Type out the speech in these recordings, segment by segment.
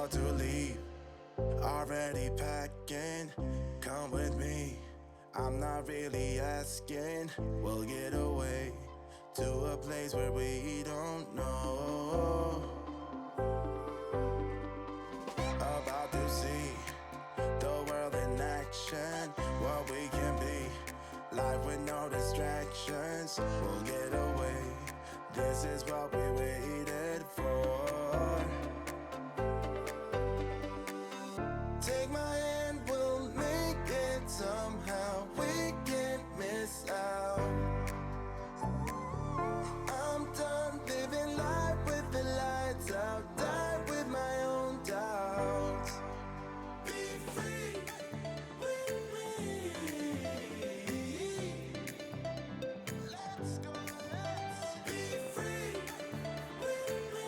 about to leave, already packing. Come with me, I'm not really asking. We'll get away to a place where we don't know. About to see the world in action, what we can be, life with no distractions. We'll get away, this is what we waited for. Take my hand, we'll make it somehow. We can't miss out. I'm done living life with the lights out. Die with my own doubts. Be free with me. Let's go, let's be free with me.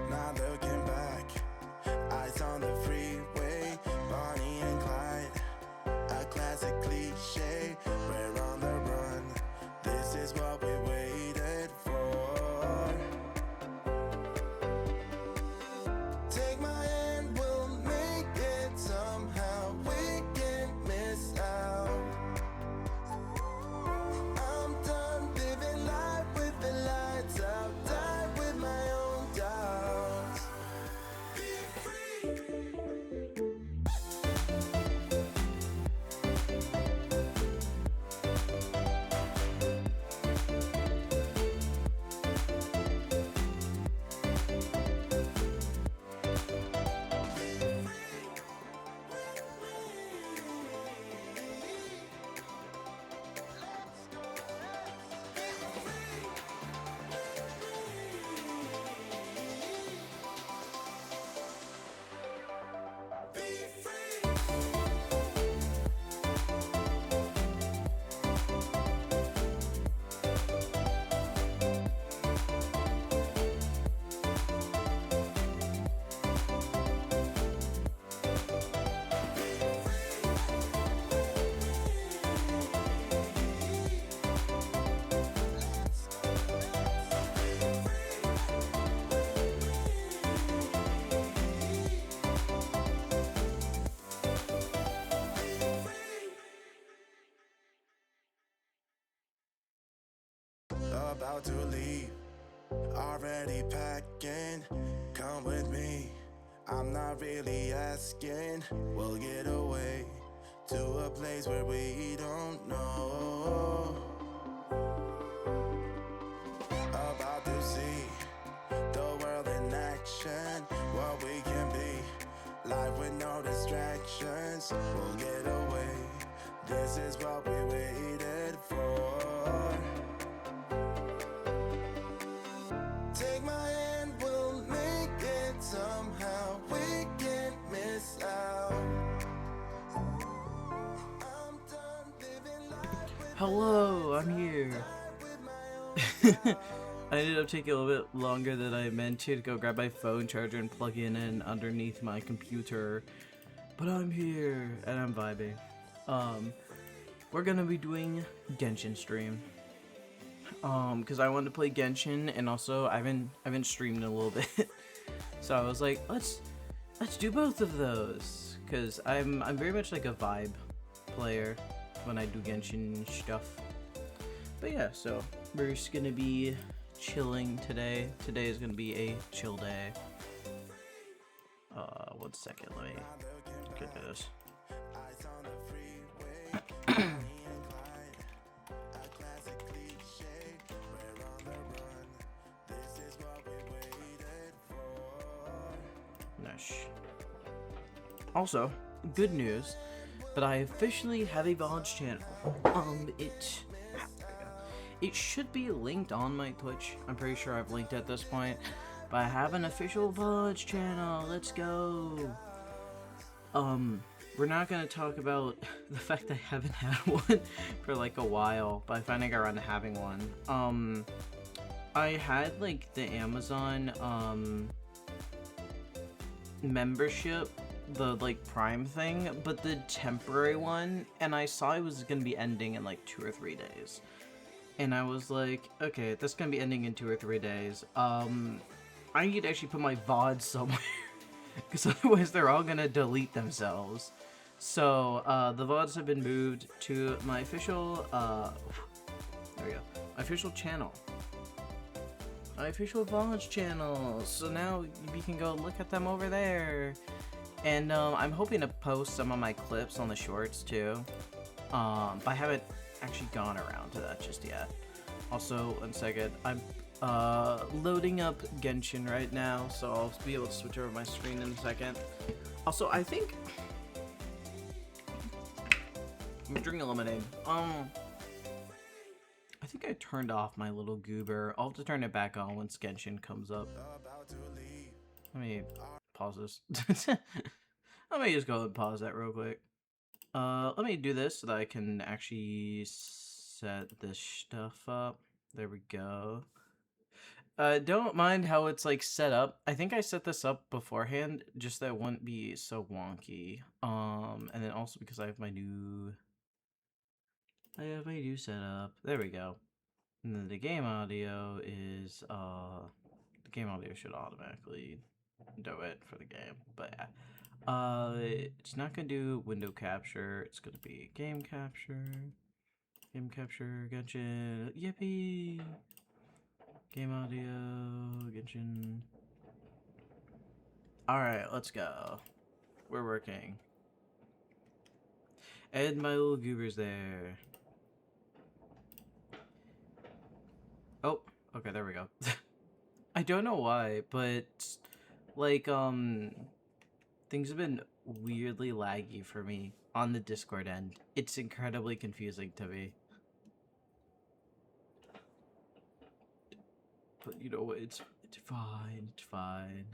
Not looking back, eyes on the freeway, Bonnie and Clyde, a classic cliche. We're on the run, this is what we waited for. Take my hand, we'll make it somehow. We can't miss out. I'm done living life with the lights out. Die with my own doubts. Be free. About to leave, already packing. Come with me, I'm not really asking. We'll get away to a place where we don't know. About to see the world in action, what we can be, life with no distractions. We'll get away, this is what we waited for. Take my hand, we'll make it somehow. We can't miss out. I'm done living life with Hello, I'm here. I ended up taking a little bit longer than I meant to go grab my phone charger and plug it in underneath my computer. But I'm here and I'm vibing. We're gonna be doing Genshin stream. Because I wanted to play Genshin, and also I haven't streamed in a little bit. So I was like, let's do both of those. Because I'm very much like a vibe player when I do Genshin stuff. But yeah, so we're just gonna be chilling today. Today is gonna be a chill day. 1 second, let me get this. Nice. Also, good news, but I officially have a VOD channel. It should be linked on my Twitch. I'm pretty sure I've linked at this point. But I have an official VOD channel. Let's go. we're not gonna talk about the fact that I haven't had one for like a while, but I finally got around to having one. I had like the Amazon membership, the like Prime thing, but the temporary one, and I saw it was gonna be ending in like 2 or 3 days. And I was like, okay, that's gonna be ending in 2 or 3 days. I need to actually put my VODs somewhere, because otherwise they're all gonna delete themselves. So, the VODs have been moved to my official, there we go, my official channel. My official VODs channel. So now you can go look at them over there. And, I'm hoping to post some of my clips on the shorts, too. But I haven't actually gone around to that just yet. Also, 1 second, I'm loading up Genshin right now, so I'll be able to switch over my screen in a second. Also, I think I'm drinking lemonade. I think I turned off my little goober. I'll have to turn it back on once Genshin comes up. Let me pause this. Let me just go and pause that real quick. Let me do this so that I can actually set this stuff up. There we go. Don't mind how it's like set up. I think I set this up beforehand just that it wouldn't be so wonky. And then also because I have my new setup. There we go. And then the game audio is the game audio should automatically do it for the game. But yeah. It's not gonna do window capture. It's gonna be game capture. Game capture, Genshin. Yippee! Game audio, Genshin. Alright, let's go. We're working. And my little goober's there. Oh, okay, there we go. I don't know why, but like, things have been weirdly laggy for me on the Discord end. It's incredibly confusing to me. But you know what, it's fine, it's fine.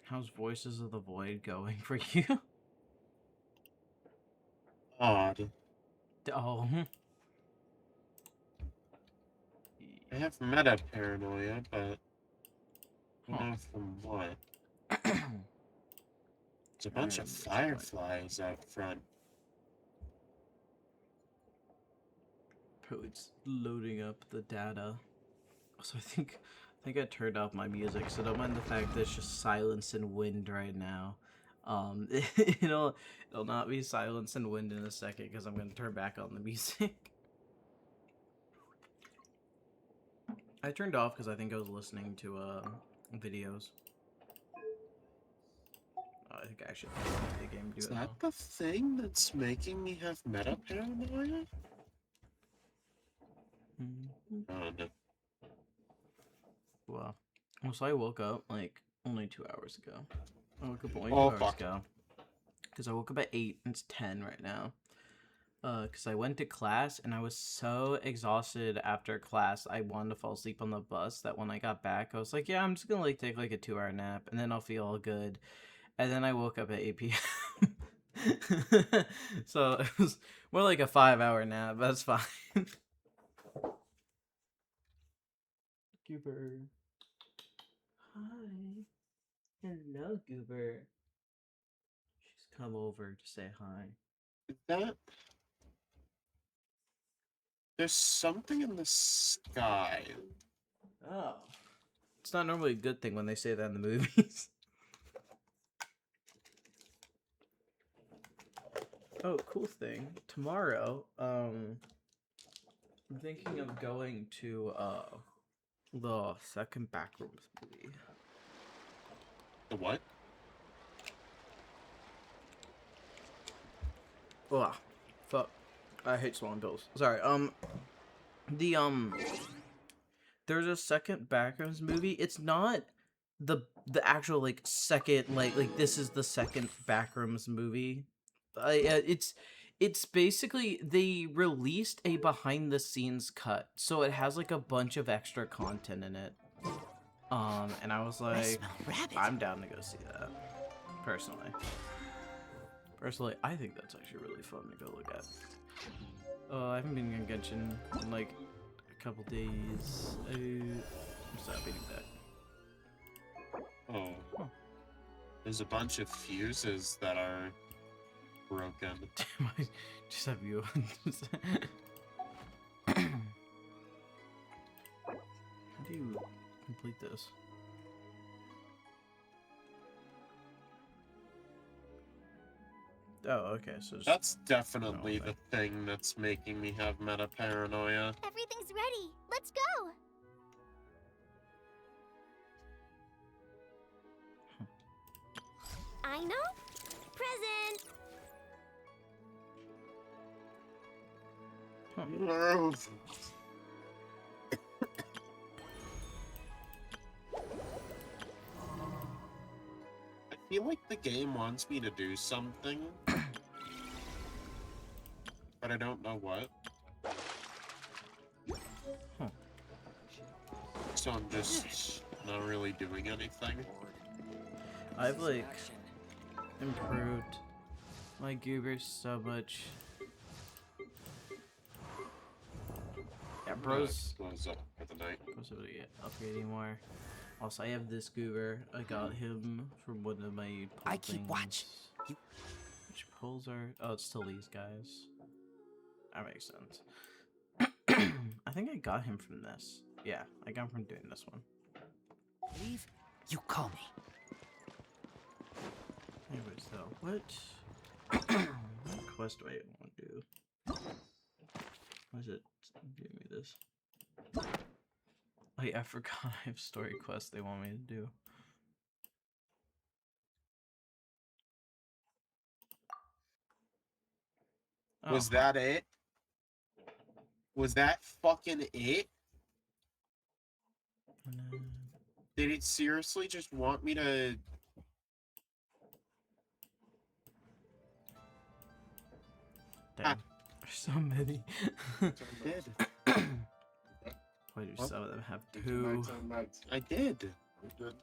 How's Voices of the Void going for you? Odd. Oh. I have meta paranoia, but I don't know from what. There's a bunch of fireflies out front. Oh, it's loading up the data. So I think I turned off my music, so don't mind the fact that it's just silence and wind right now. It'll not be silence and wind in a second because I'm gonna turn back on the music. I turned off because I think I was listening to videos. I think I should play the game. Is that the thing that's making me have meta paranoia? Oh no. Well, so I woke up like only 2 hours ago. I woke up only 2 Oh, hours fuck. ago. Because I woke up at 8 and it's 10 right now. Because I went to class and I was so exhausted after class, I wanted to fall asleep on the bus that when I got back, I was like, yeah, I'm just gonna like take like a 2-hour nap and then I'll feel all good. And then I woke up at 8 p.m. So it was more like a 5-hour nap, but that's fine. Goober. Hi. Hello, Goober. She's come over to say hi. Is that... There's something in the sky. Oh. It's not normally a good thing when they say that in the movies. Oh, cool thing. Tomorrow, I'm thinking of going to, the second Backrooms movie. The what? Ugh. Fuck. I hate swallowing pills. Sorry, there's a second Backrooms movie. It's not the actual, like, second, like, this is the second Backrooms movie. It's basically, they released a behind-the-scenes cut, so it has, like, a bunch of extra content in it. And I was like, I'm down to go see that, personally. Personally, I think that's actually really fun to go look at. I haven't been on Genshin in like a couple days. I'm stop eating that. Oh. Huh. There's a bunch of fuses that are broken. Damn, I just have you on. How do you complete this? Oh, okay, so just... That's definitely Oh, the thing that's making me have meta paranoia. Everything's ready. Let's go. I know. Present. No. I feel like the game wants me to do something, but I don't know what. Huh. So I'm just not really doing anything. I've like improved my goobers so much. Yeah, bros. Close up for the night. Bros able to get upgrade anymore. Also, I have this goober. I got him from one of my pull I keep things. watch. You... Which pulls are? Oh, it's still these guys. That makes sense. I think I got him from this. Yeah, I got him from doing this one. Leave. You call me. Anyways, though, what quest do I want to do? Why is it giving me this? Oh yeah, I forgot I have story quests they want me to do. Oh, Was that it? Was that fucking it? Did it seriously just want me to... Damn. There's so many. did. Why do some of them have Did two? you nights and nights? I did. You did.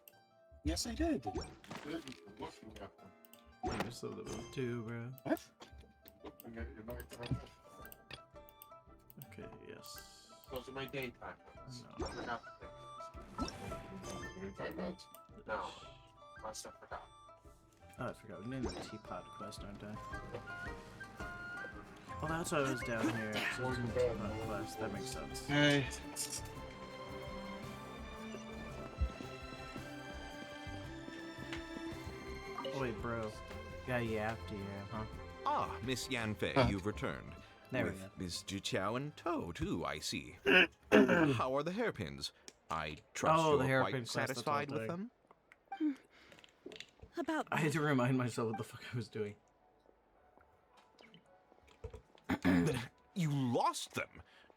Yes, I did. You did. You're looking at them. Why do some of them have two, bro? What? Looking at your nighttime. Okay, yes. Those are my daytime. No. I forgot the Daytime nights. No. Must have forgot. Oh, I forgot. We named the teapot quest, aren't I? Well, that's why I was down here. So it's in the teapot quest. That makes sense. Hey. Oh, wait, bro. Got yapped to you, huh? Ah, Miss Yanfei, Huh. you've returned. There we With go. Miss Jiqiao in tow, too, I see. How are the hairpins? I trust Oh, the you're hairpin quite quest, that's what I'm satisfied with doing. them? About I had to remind myself what the fuck I was doing. You lost them?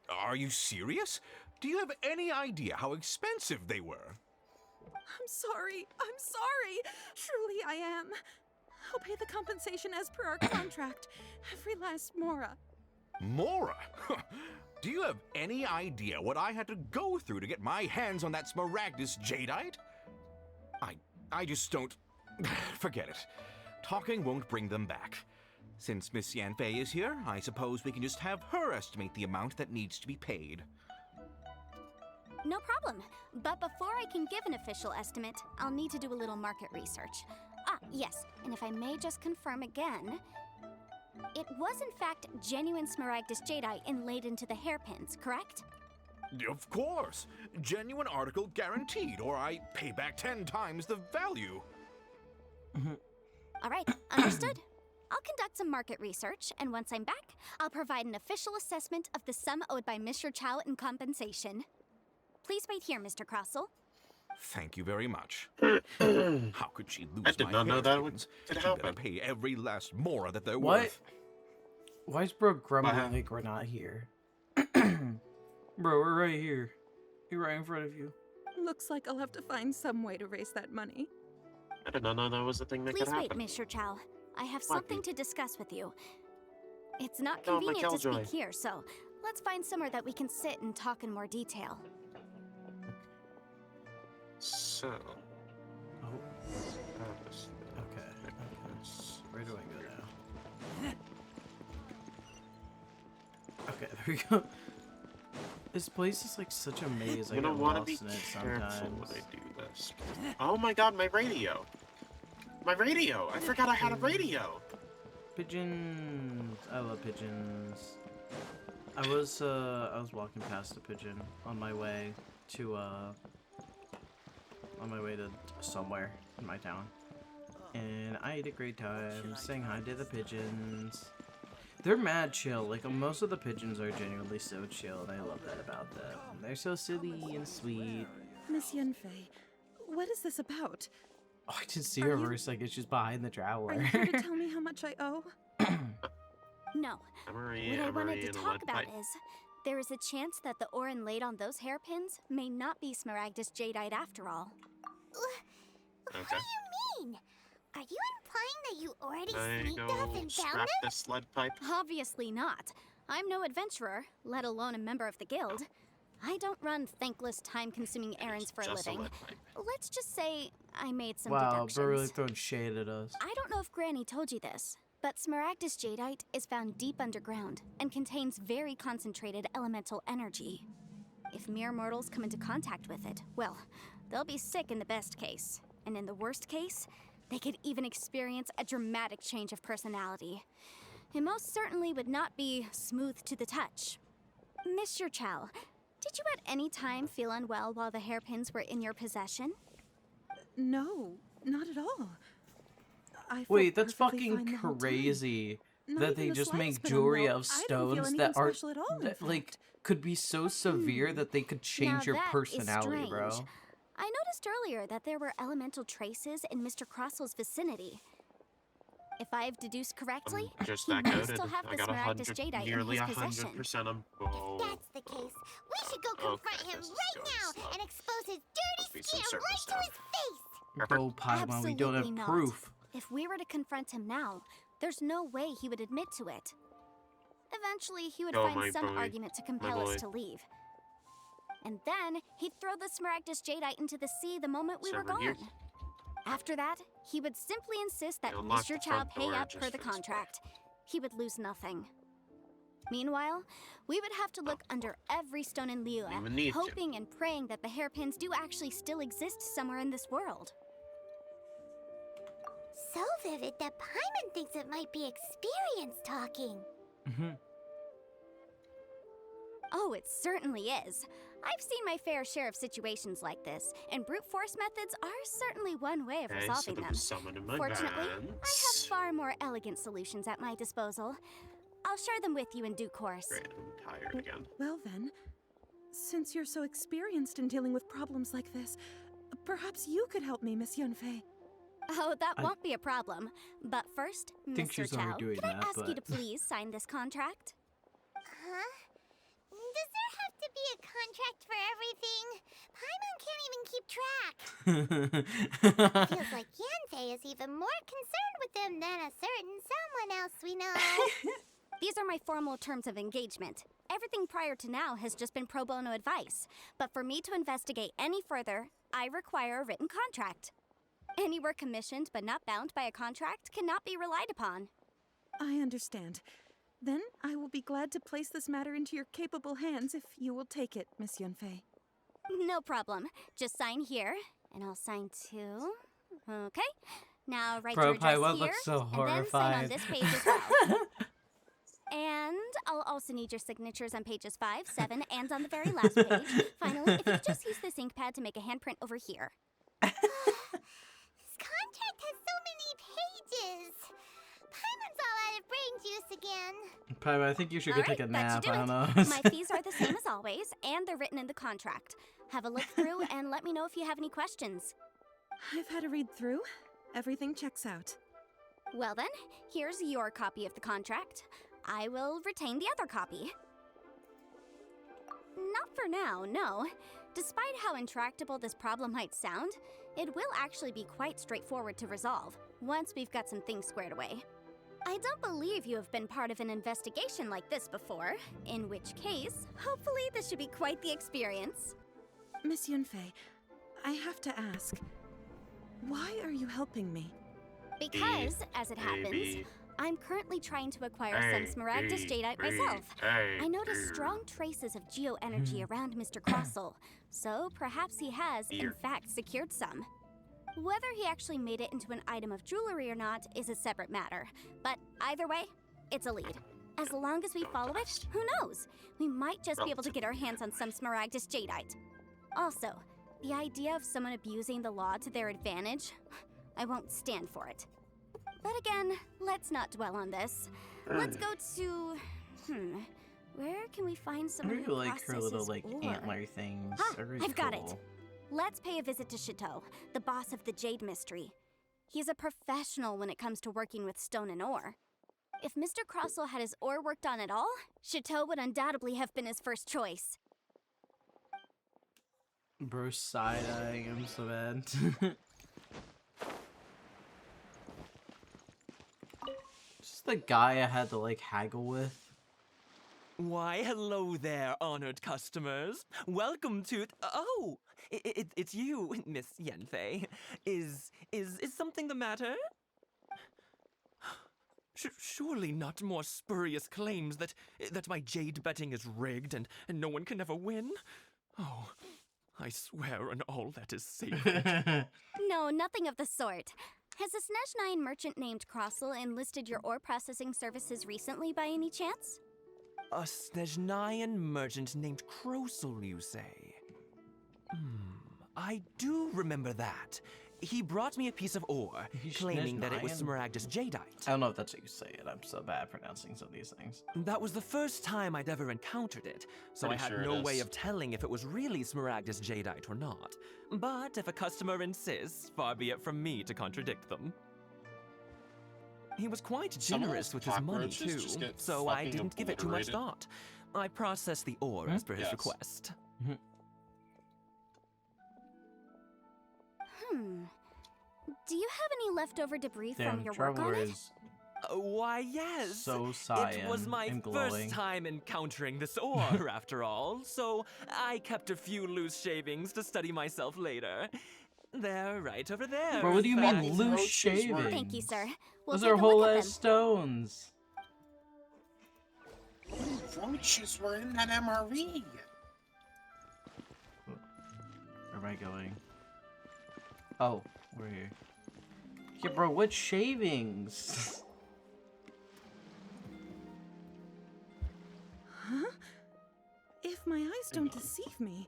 Are you serious? Do you have any idea how expensive they were? I'm sorry. I'm sorry. Truly I am. I'll pay the compensation as per our contract. Every last mora. Mora? Do you have any idea what I had to go through to get my hands on that Smaragdus jadeite? I just don't... Forget it. Talking won't bring them back. Since Miss Yanfei is here, I suppose we can just have her estimate the amount that needs to be paid. No problem. But before I can give an official estimate, I'll need to do a little market research. Ah, yes, and if I may just confirm again, it was in fact genuine Smaragdus jadeite inlaid into the hairpins, correct? Of course! Genuine article guaranteed, or I pay back 10 times the value. All right, understood. I'll conduct some market research, and once I'm back, I'll provide an official assessment of the sum owed by Mr. Chow in compensation. Please wait here, Mr. Crossell. Thank you very much. How could she lose I did my not know that hairpins? could She better happen. pay every last mora that they're What? worth. Why is bro grumbling Wow. like we're not here? Bro, we're right here. We're right in front of you. Looks like I'll have to find some way to raise that money. I did not know that was a thing that Please could wait, happen. Mr. Chow. I have What? something to discuss with you. It's not Oh, my convenient to killjoy. speak here, so let's find somewhere that we can sit and talk in more detail. So... Oh, okay. Where do I go now? Okay, there we go. This place is like such a maze. I I'm get gonna want to lost be in it careful sometimes. when I do this. Oh my god, my radio! My radio! I forgot I had a radio! Pigeons. I love pigeons. I was walking past a pigeon on my way to somewhere in my town. And I had a great time saying hi to the pigeons. They're mad chill. Like, most of the pigeons are genuinely so chill, and I love that about them. They're so silly and sweet. Miss Yunfei, what is this about? Oh, I didn't see Are her you- for a second. She's behind the Are traveler. you here to tell me how much I owe? No. Emery, What I wanted Emery, to and a talk lead about pipe. is there is a chance that the Orin laid on those hairpins may not be Smaragdus jadeite after all. Okay. What do you mean? Are you implying that you already I sneaked go off and found scrap them? this lead pipe. Obviously not. I'm no adventurer, let alone a member of the guild. I don't run thankless, time-consuming errands for a Just living. lead pipe. Let's just say I made some Wow, deductions. they're really throwing shade at us. I don't know if Granny told you this, but Smaragdus jadeite is found deep underground and contains very concentrated elemental energy. If mere mortals come into contact with it, well, they'll be sick in the best case. And in the worst case, they could even experience a dramatic change of personality. It most certainly would not be smooth to the touch. Mr. Chow, did you at any time feel unwell while the hairpins were in your possession? No, not at all. I felt Wait, that's perfectly fucking fine the whole time. crazy Not that even they the just make slightest bit jewelry unwell. out of I didn't feel stones anything that are special at all, in that like fact. could be so severe that they could change Now your that is personality, bro. strange. I noticed earlier that there were elemental traces in Mr. Crossel's vicinity. If I've deduced correctly, Just he that may goaded. still have I the got Smaragdus jadeite nearly in his possession. 100% on If both. that's the case, we should go confront him this is right going now slow. and expose his Must be dirty some skin surface right to stuff. his face! Go Paimon, we don't have Absolutely not. proof. If we were to confront him now, there's no way he would admit to it. Eventually, he would Oh, my find some boy. argument to compel us boy. to leave. And then he'd throw the Smaragdus jadeite into the sea the moment we were Someone here? gone. After that, he would simply insist that He'll lock Mr. the Chow front pay door up just per the for this contract. He would lose nothing. Meanwhile, we would have to look under every stone in Even Liyue, need to. hoping and praying that the hairpins do actually still exist somewhere in this world. So vivid that Paimon thinks it might be experience talking. Oh, it certainly is. I've seen my fair share of situations like this, and brute force methods are certainly one way of Okay, so resolving there them. was someone in my Fortunately, I vans. have far more elegant solutions at my disposal. I'll share them with you in due course. Great, I'm tired again. Well then, since you're so experienced in dealing with problems like this, perhaps you could help me, Miss Yunfei. Oh, that I won't be a problem. But first, think Mr. she's already Chow, doing could I that, ask you to but- please sign this contract? Huh? Does there have to be a contract for everything? Paimon can't even keep track. Feels like Yanfei is even more concerned with them than a certain someone else we know. These are my formal terms of engagement. Everything prior to now has just been pro bono advice. But for me to investigate any further, I require a written contract. Any work commissioned but not bound by a contract cannot be relied upon. I understand. Then I will be glad to place this matter into your capable hands if you will take it, Miss Yunfei. No problem. Just sign here, and I'll sign too. Okay. Now write Bro, your address Paimon here, looks so and then sign on horrified. this page as well. And I'll also need your signatures on pages 5, 7, and on the very last page. Finally, if you could just use this ink pad to make a handprint over here. This contract has so many pages. Paimon's all out of brain juice again. Paimon, I think you should go All take a right, that nap. should do I don't it. know. My fees are the same as always, and they're written in the contract. Have a look through and let me know if you have any questions. I've had a read through. Everything checks out. Well then, here's your copy of the contract. I will retain the other copy. Not for now, no. Despite how intractable this problem might sound, it will actually be quite straightforward to resolve, once we've got some things squared away. I don't believe you have been part of an investigation like this before, in which case, hopefully this should be quite the experience. Miss Yunfei, I have to ask, why are you helping me? Because, as it happens, Maybe. I'm currently trying to acquire some Smaragdus Jadeite myself. I noticed strong traces of geo-energy around Mr. Crossel, so perhaps he has, in fact, secured some. Whether he actually made it into an item of jewelry or not is a separate matter, but either way, it's a lead. As long as we follow it, who knows? We might just be able to get our hands on some Smaragdus Jadeite. Also, the idea of someone abusing the law to their advantage, I won't stand for it. But again, let's not dwell on this. Let's go to... where can we find I someone really who like her little, processes like, ore? antler things. Ah, They're really I've got it. cool. Let's pay a visit to Chateau, the boss of the Jade Mystery. He's a professional when it comes to working with stone and ore. If Mr. Crossel had his ore worked on at all, Chateau would undoubtedly have been his first choice. Bro, side-eyeing him so bad. Just the guy I had to, like, haggle with. Why, hello there, honored customers. Welcome to... Oh, it's you, Miss Yenfei. Is something the matter? Surely not more spurious claims that my jade betting is rigged and no one can ever win? Oh, I swear on all that is sacred. No, nothing of the sort. Has a Snezhnine merchant named Crossel enlisted your ore processing services recently by any chance? A Snezhnine merchant named Crossel, you say? I do remember that. He brought me a piece of ore, claiming that it was Smaragdus Jadeite. I don't know if that's how you say it. I'm so bad at pronouncing some of these things. That was the first time I'd ever encountered it, so Pretty I had sure it no is. way of telling if it was really Smaragdus Jadeite or not. But if a customer insists, far be it from me to contradict them. He was quite Some of generous those with his money cockroaches too, just get so I fucking didn't give it too much obliterated. thought. I processed the ore as per his Yes. request. Do you have any leftover debris from Damn, your work on Traveler it? is Why, yes. so cyan It was my and glowing. first time encountering this ore, after all, so I kept a few loose shavings to study myself later. They're right over there. Bro, what do you in mean fact. loose roaches shavings? were- Thank you, sir. We'll Those take are a whole look at ass them. stones. Roaches were in that MRE. Where am I going? Oh, we're here. Yeah, bro, what shavings? Huh? If my eyes don't deceive me,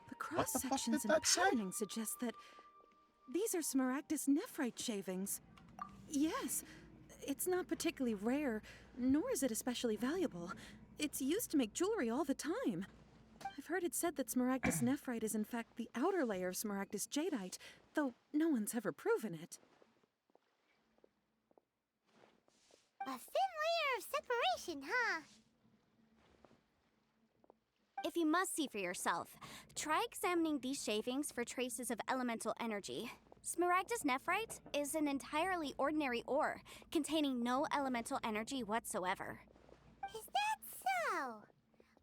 the cross the fuck sections did and that say? patterning suggest that these are Smaragdus nephrite shavings. Yes, it's not particularly rare, nor is it especially valuable. It's used to make jewelry all the time. I've heard it said that Smaragdus nephrite is in fact the outer layer of Smaragdus jadeite, though no one's ever proven it. A thin layer of separation, huh? If you must see for yourself, try examining these shavings for traces of elemental energy. Smaragdus nephrite is an entirely ordinary ore, containing no elemental energy whatsoever. Is that so?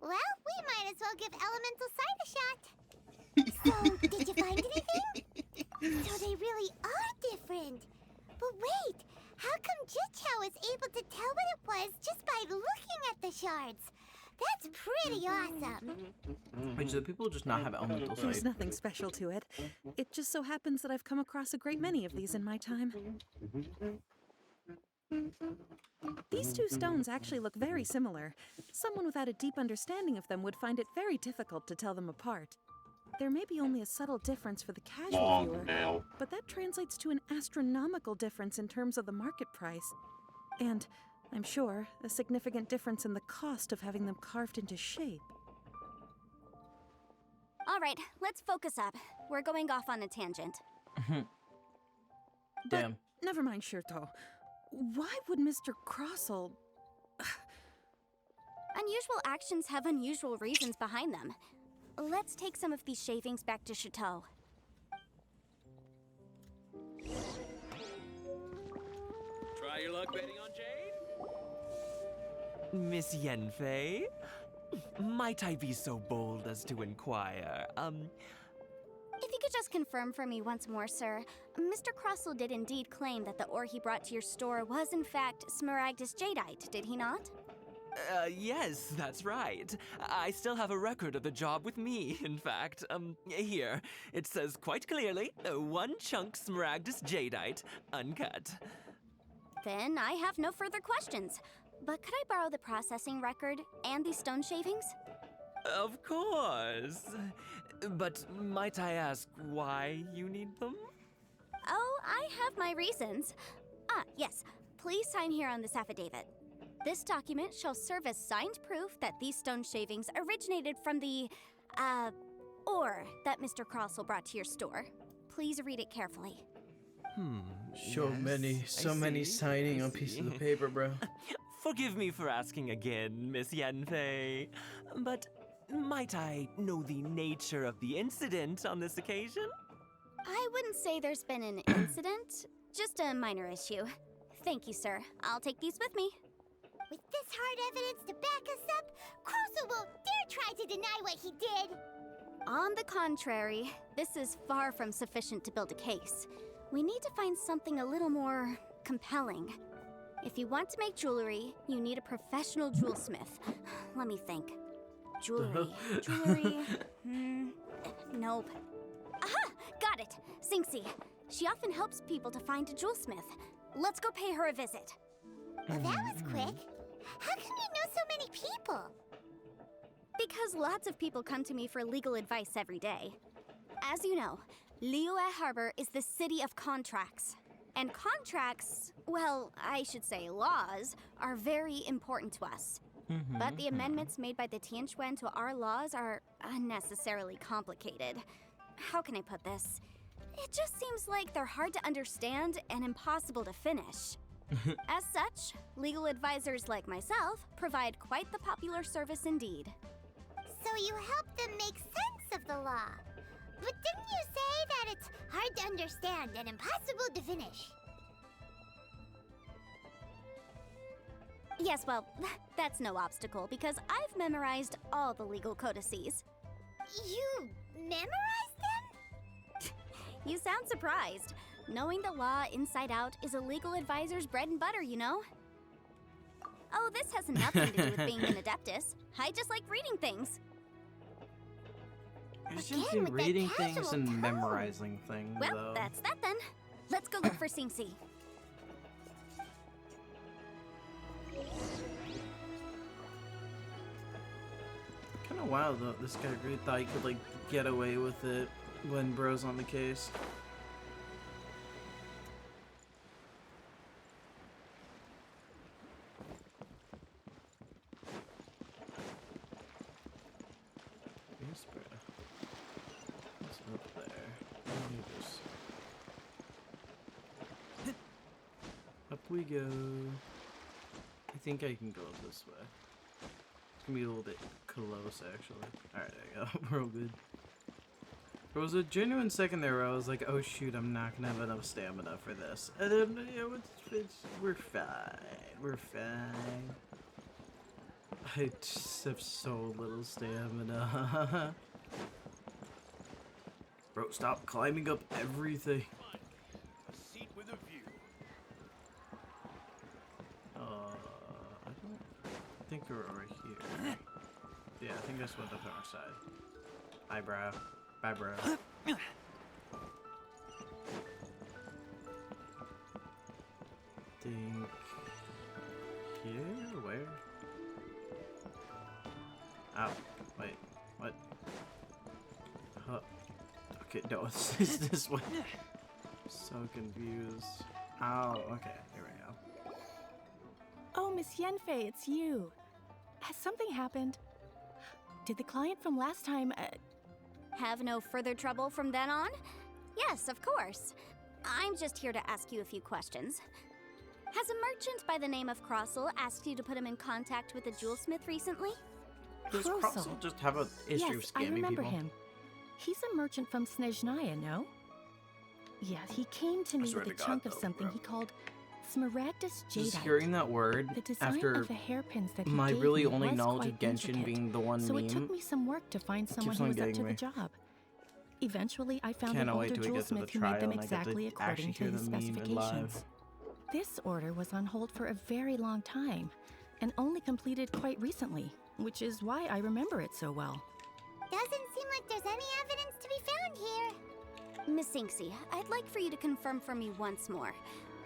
Well, we might as well give Elemental Sight a shot. So, did you find anything? So they really are different. But wait, how come Jichao was able to tell what it was just by looking at the shards? That's pretty awesome. Wait, do people just not have elemental There's sight? nothing special to it. It just so happens that I've come across a great many of these in my time. These two stones actually look very similar. Someone without a deep understanding of them would find it very difficult to tell them apart. There may be only a subtle difference for the casual Long viewer, nail. but that translates to an astronomical difference in terms of the market price. And, I'm sure, a significant difference in the cost of having them carved into shape. All right, let's focus up. We're going off on a tangent. Damn. Never mind, Shirto. Why would Mr. Crossel... Unusual actions have unusual reasons behind them. Let's take some of these shavings back to Chateau. Try your luck betting on Jade? Miss Yenfei? Might I be so bold as to inquire, If you could just confirm for me once more, sir. Mr. Crossell did indeed claim that the ore he brought to your store was in fact Smaragdus jadeite, did he not? Yes, that's right. I still have a record of the job with me, in fact. Here. It says quite clearly, 1 chunk Smaragdus jadeite, uncut. Then I have no further questions. But could I borrow the processing record and these stone shavings? Of course. But might I ask why you need them? Oh, I have my reasons. Ah, yes. Please sign here on this affidavit. This document shall serve as signed proof that these stone shavings originated from the, ore that Mr. Crossell brought to your store. Please read it carefully. So many signing on pieces of paper, bro. Forgive me for asking again, Miss Yanfei, but might I know the nature of the incident on this occasion? I wouldn't say there's been an incident, just a minor issue. Thank you, sir. I'll take these with me. With this hard evidence to back us up, Crossell won't dare try to deny what he did. On the contrary, this is far from sufficient to build a case. We need to find something a little more compelling. If you want to make jewelry, you need a professional jewelsmith. Let me think. Jewelry. Nope. Aha! Got it! Sinxie. She often helps people to find a jewelsmith. Let's go pay her a visit. Well, that was quick. How come you know so many people? Because lots of people come to me for legal advice every day. As you know, Liyue Harbor is the city of contracts. And contracts, well, I should say laws, are very important to us. But the amendments made by the Tianquan to our laws are unnecessarily complicated. How can I put this? It just seems like they're hard to understand and impossible to finish. As such, legal advisors like myself provide quite the popular service indeed. So you help them make sense of the law. But didn't you say that it's hard to understand and impossible to finish? Yes, well, that's no obstacle because I've memorized all the legal codices. You memorized them? You sound surprised. Knowing the law inside out is a legal advisor's bread and butter, you know? Oh, this has nothing to do with being an adeptus. I just like reading things. You should be with that reading things casual and tone. memorizing things, Well, though. that's that then. Let's go look for Sinxie. Kind of wild, though. This guy really thought he could, like, get away with it when bro's on the case. Yes, bro. What's up there? Let me just... Up we go. I think I can go this way. It's gonna be a little bit close, actually. Alright, there you go. We're all good. There was a genuine second there where I was like, oh shoot, I'm not gonna have enough stamina for this. And then, you know, we're fine. We're fine. I just have so little stamina. Bro, stop climbing up everything. A seat with a view. I don't think we're over here. Yeah, I think that's what the far side. Bye, bro. Bye, bro. Think here? Where? Oh, wait. What? Huh. Okay, no, it's this way. So confused. Oh, okay. Here we go. Oh, Miss Yanfei, it's you. Has something happened? Did the client from last time, Have no further trouble from then on? Yes, of course. I'm just here to ask you a few questions. Has a merchant by the name of Crossell asked you to put him in contact with a jewelsmith recently? Does Crossell. Crossell just have a history of yes, I scamming remember people? him. He's a merchant from Snezhnaya, no? Yeah, he came to me swear with a to God, chunk of though, something bro. he called Smaragdus Just jadeite. hearing that word The design after of the hairpins that he my gave really me only was knowledge of quite Genshin intricate, being the one so meme. it took me some work to find someone keeps who on was up getting to the me. job. Eventually, I found an Cannot wait older till we get to the jewelsmith who made them trial and I get to exactly according actually to hear his the meme in live. specifications. This order was on hold for a very long time, and only completed quite recently, which is why I remember it so well. Doesn't seem like there's any evidence to be found here. Miss Sinksy, I'd like for you to confirm for me once more.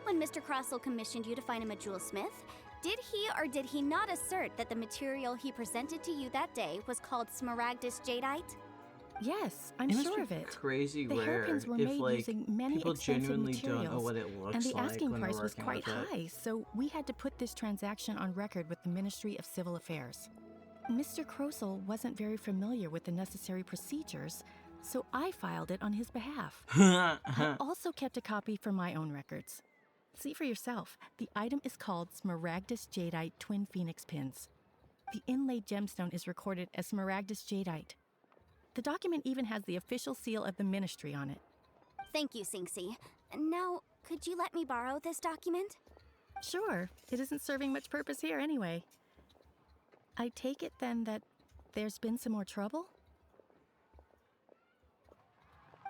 When Mr. Crossell commissioned you to find him a jewelsmith, did he or did he not assert that the material he presented to you that day was called Smaragdus Jadeite? Yes, I'm It must sure be of it. crazy The rare hairpins were if made like using many people expensive genuinely materials, don't know what it looks and the like asking when they're price was working quite with it. high, so we had to put this transaction on record with the Ministry of Civil Affairs. Mr. Crossell wasn't very familiar with the necessary procedures, so I filed it on his behalf. I also kept a copy for my own records. See for yourself, the item is called Smaragdus Jadeite Twin Phoenix Pins. The inlaid gemstone is recorded as Smaragdus Jadeite. The document even has the official seal of the ministry on it. Thank you, Sinksy. Now, could you let me borrow this document? Sure, it isn't serving much purpose here anyway. I take it then that there's been some more trouble?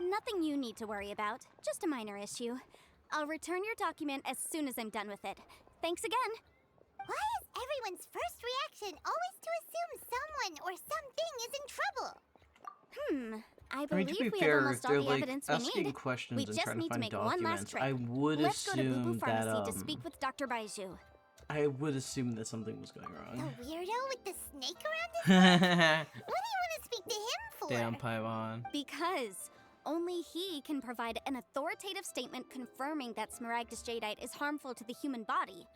Nothing you need to worry about, just a minor issue. I'll return your document as soon as I'm done with it. Thanks again. Why is everyone's first reaction always to assume someone or something is in trouble? I I believe mean, to be we fair, have if almost all they're the like evidence we asking need. questions We and just trying to need to find make one last documents, trip. I would Let's go to assume Bubu that Pharmacy to speak with Dr. Baiju. I would assume that something was going The wrong. weirdo with the snake around his neck? What do you want to speak to him for? Damn Paimon. Because only he can provide an authoritative statement confirming that Smaragdus Jadeite is harmful to the human body.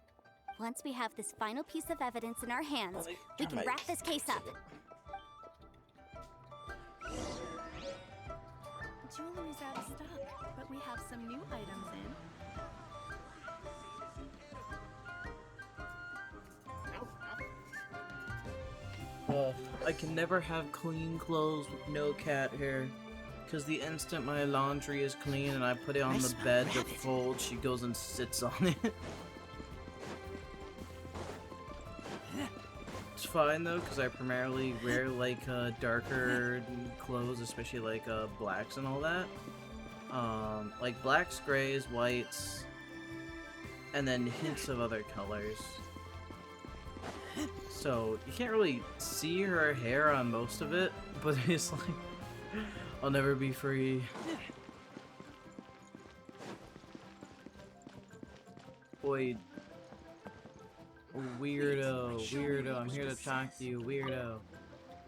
Once we have this final piece of evidence in our hands, we can wrap this case up. Jewelry's out of stock, but we have some new items in. I can never have clean clothes with no cat hair. Because the instant my laundry is clean and I put it on the bed to fold, she goes and sits on it. It's fine though, because I primarily wear like darker clothes, especially like blacks and all that. Like blacks, grays, whites, and then hints of other colors. So you can't really see her hair on most of it, but it's like I'll never be free. Boy, weirdo, I'm here to talk to you, weirdo.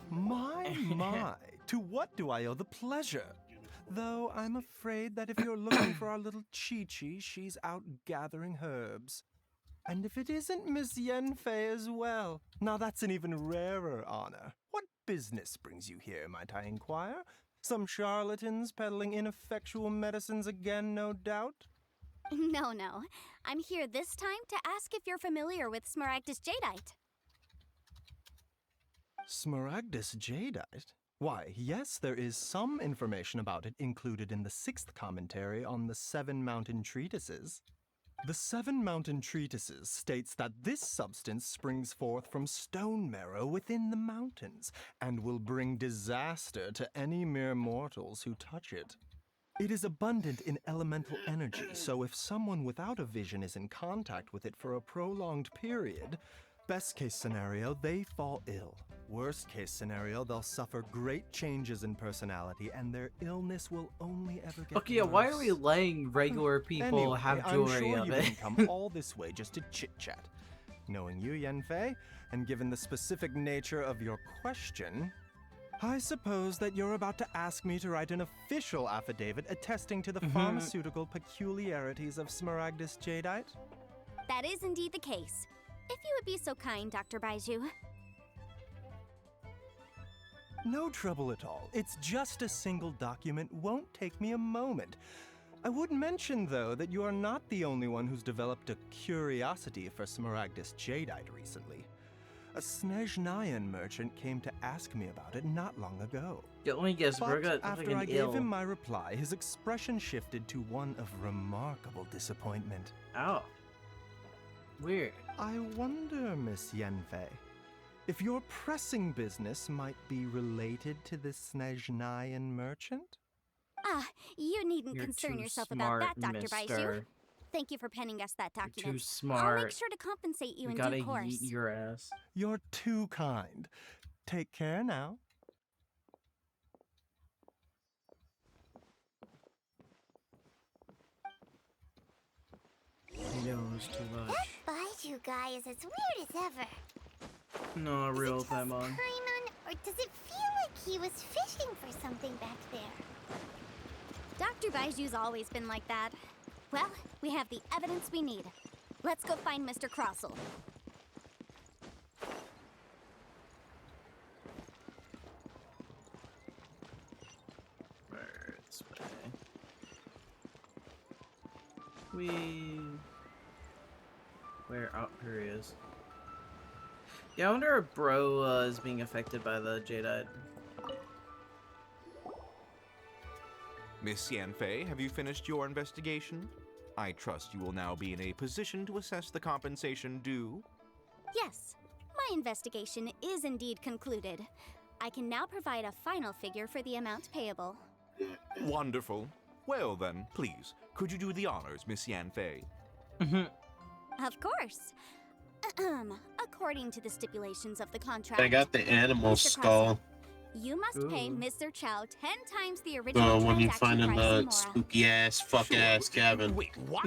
My, to what do I owe the pleasure? Though I'm afraid that if you're looking for our little Chi-Chi, she's out gathering herbs. And if it isn't Miss Yenfei as well, now that's an even rarer honor. What business brings you here, might I inquire? Some charlatans peddling ineffectual medicines again, no doubt? No. I'm here this time to ask if you're familiar with Smaragdus Jadeite. Smaragdus Jadeite? Why, yes, there is some information about it included in the 6th commentary on the 7 Mountain Treatises. The 7 Mountain Treatises states that this substance springs forth from stone marrow within the mountains, and will bring disaster to any mere mortals who touch it. It is abundant in elemental energy, so if someone without a vision is in contact with it for a prolonged period, best case scenario, they fall ill. Worst case scenario, they'll suffer great changes in personality, and their illness will only ever get Okay, yeah, worse. why are we letting regular people Anyway, have I'm jewelry sure of you it? didn't come all this way just to chit-chat. Knowing you, Yenfei, and given the specific nature of your question, I suppose that you're about to ask me to write an official affidavit attesting to the pharmaceutical peculiarities of Smaragdus Jadeite? That is indeed the case. If you would be so kind, Dr. Baiju. No trouble at all. It's just a single document. Won't take me a moment. I would mention, though, that you are not the only one who's developed a curiosity for Smaragdus Jadeite recently. A Snezhnayan merchant came to ask me about it not long ago. Yeah, let me guess, But bro got after fucking I ill. gave him my reply, his expression shifted to one of remarkable disappointment. Oh. Weird. I wonder, Miss Yenfei, if your pressing business might be related to this Snezhnayan merchant? You needn't You're concern too yourself smart, about that, Dr. Baizu. mister. Thank you for penning us that You're document. too smart. I'll make sure to compensate you We in gotta due course. yeet your ass. You're too kind. Take care now. He knows too much. That Baizu guy is as weird as ever. No, real Is it just time on. Paimon, or does it feel like he was fishing for something back there? Dr. Baiju's always been like that. Well, we have the evidence we need. Let's go find Mr. Crossell. This way. Where? Oh, here he is. Yeah, I wonder if Bro is being affected by the Jadeite. Miss Yanfei, have you finished your investigation? I trust you will now be in a position to assess the compensation due. Yes, my investigation is indeed concluded. I can now provide a final figure for the amount payable. Wonderful. Well then, please, could you do the honors, Miss Yanfei? Of course. According to the stipulations of the contract, I got the animal Mr. skull. you must pay Ooh. Mr. Chow 10 times the original When you transaction find in price the in Mora. spooky ass, fuck ass cabin. Wait, what?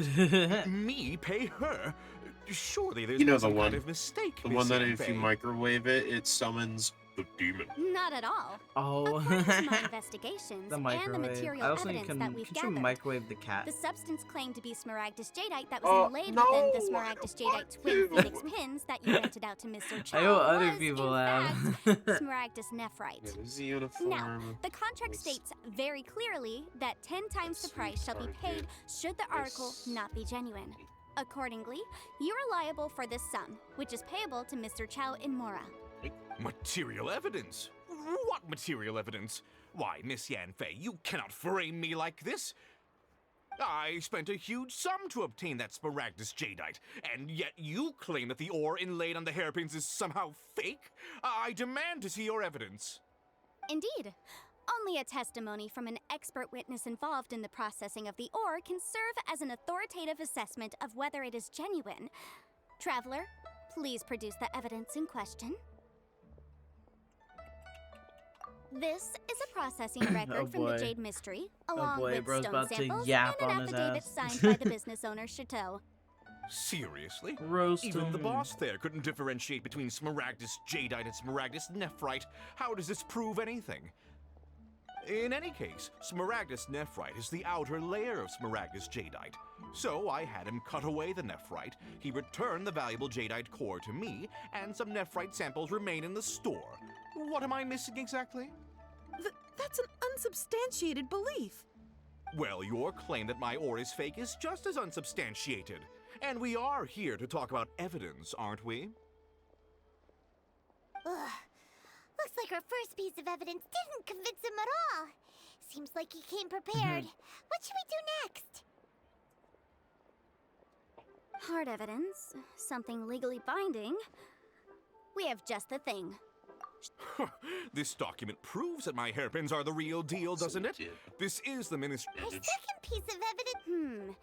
Me pay her? Surely there's You know been the some one. kind of mistake, The Miss one that if you Yanfei. microwave it, it summons the demon. Not at all. Oh. According to my investigations The and the microwave. material I also evidence can. that we've Could you gathered, microwave the cat? the substance claimed to be Smaragdus Jadeite that was inlaid no, within the I Smaragdus don't want Jadeite twin to. phoenix pins that you rented out to Mr. Chow I know other was, people in have. fact, Smaragdus Nephrite. Yeah, this is the uniform. Now, the contract states very clearly that 10 times the price shall be paid should the article not be genuine. Accordingly, you are liable for this sum, which is payable to Mr. Chow in Mora. Material evidence? What material evidence? Why, Miss Yanfei, you cannot frame me like this. I spent a huge sum to obtain that Smaragdus Jadeite, and yet you claim that the ore inlaid on the hairpins is somehow fake? I demand to see your evidence. Indeed. Only a testimony from an expert witness involved in the processing of the ore can serve as an authoritative assessment of whether it is genuine. Traveler, please produce the evidence in question. This is a processing record Oh from the boy. Jade Mystery, along boy, with bro's stone about to samples yap and an on his affidavit ass. signed by the business owner, Chateau. Seriously? Roast Even the him. boss there couldn't differentiate between Smaragdus Jadeite and Smaragdus Nephrite. How does this prove anything? In any case, Smaragdus Nephrite is the outer layer of Smaragdus Jadeite. So I had him cut away the Nephrite, he returned the valuable Jadeite core to me, and some Nephrite samples remain in the store. What am I missing exactly? That's an unsubstantiated belief. Well, your claim that my ore is fake is just as unsubstantiated. And we are here to talk about evidence, aren't we? Ugh. Looks like our first piece of evidence didn't convince him at all. Seems like he came prepared. What should we do next? Hard evidence, something legally binding. We have just the thing. This document proves that my hairpins are the real deal, doesn't it? This is the ministry. Our second piece of evidence.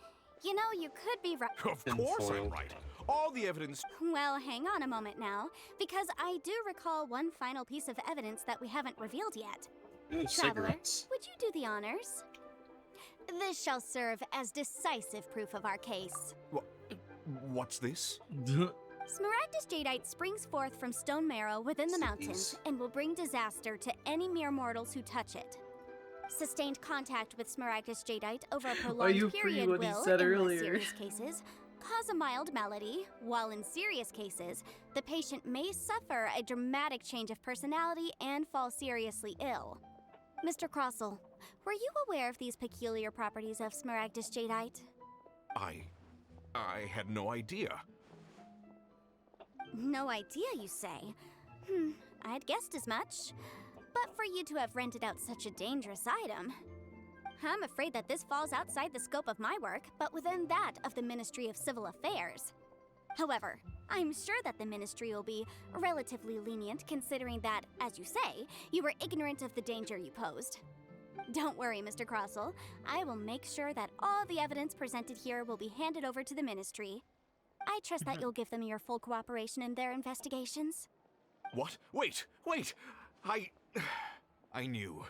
You know, you could be right. Of course I'm right. All the evidence. Well, hang on a moment now, because I do recall one final piece of evidence that we haven't revealed yet. Ooh, Traveler, cigarettes. would you do the honors? This shall serve as decisive proof of our case. What's this? Smaragdus Jadeite springs forth from stone marrow within the mountains and will bring disaster to any mere mortals who touch it. Sustained contact with Smaragdus Jadeite over a prolonged period will, in less serious cases, cause a mild malady, while in serious cases, the patient may suffer a dramatic change of personality and fall seriously ill. Mr. Crossell, were you aware of these peculiar properties of Smaragdus Jadeite? I had no idea. No idea, you say? I'd guessed as much. But for you to have rented out such a dangerous item, I'm afraid that this falls outside the scope of my work, but within that of the Ministry of Civil Affairs. However, I'm sure that the Ministry will be relatively lenient considering that, as you say, you were ignorant of the danger you posed. Don't worry, Mr. Crossell. I will make sure that all the evidence presented here will be handed over to the Ministry. I trust that you'll give them your full cooperation in their investigations. What? Wait! I knew.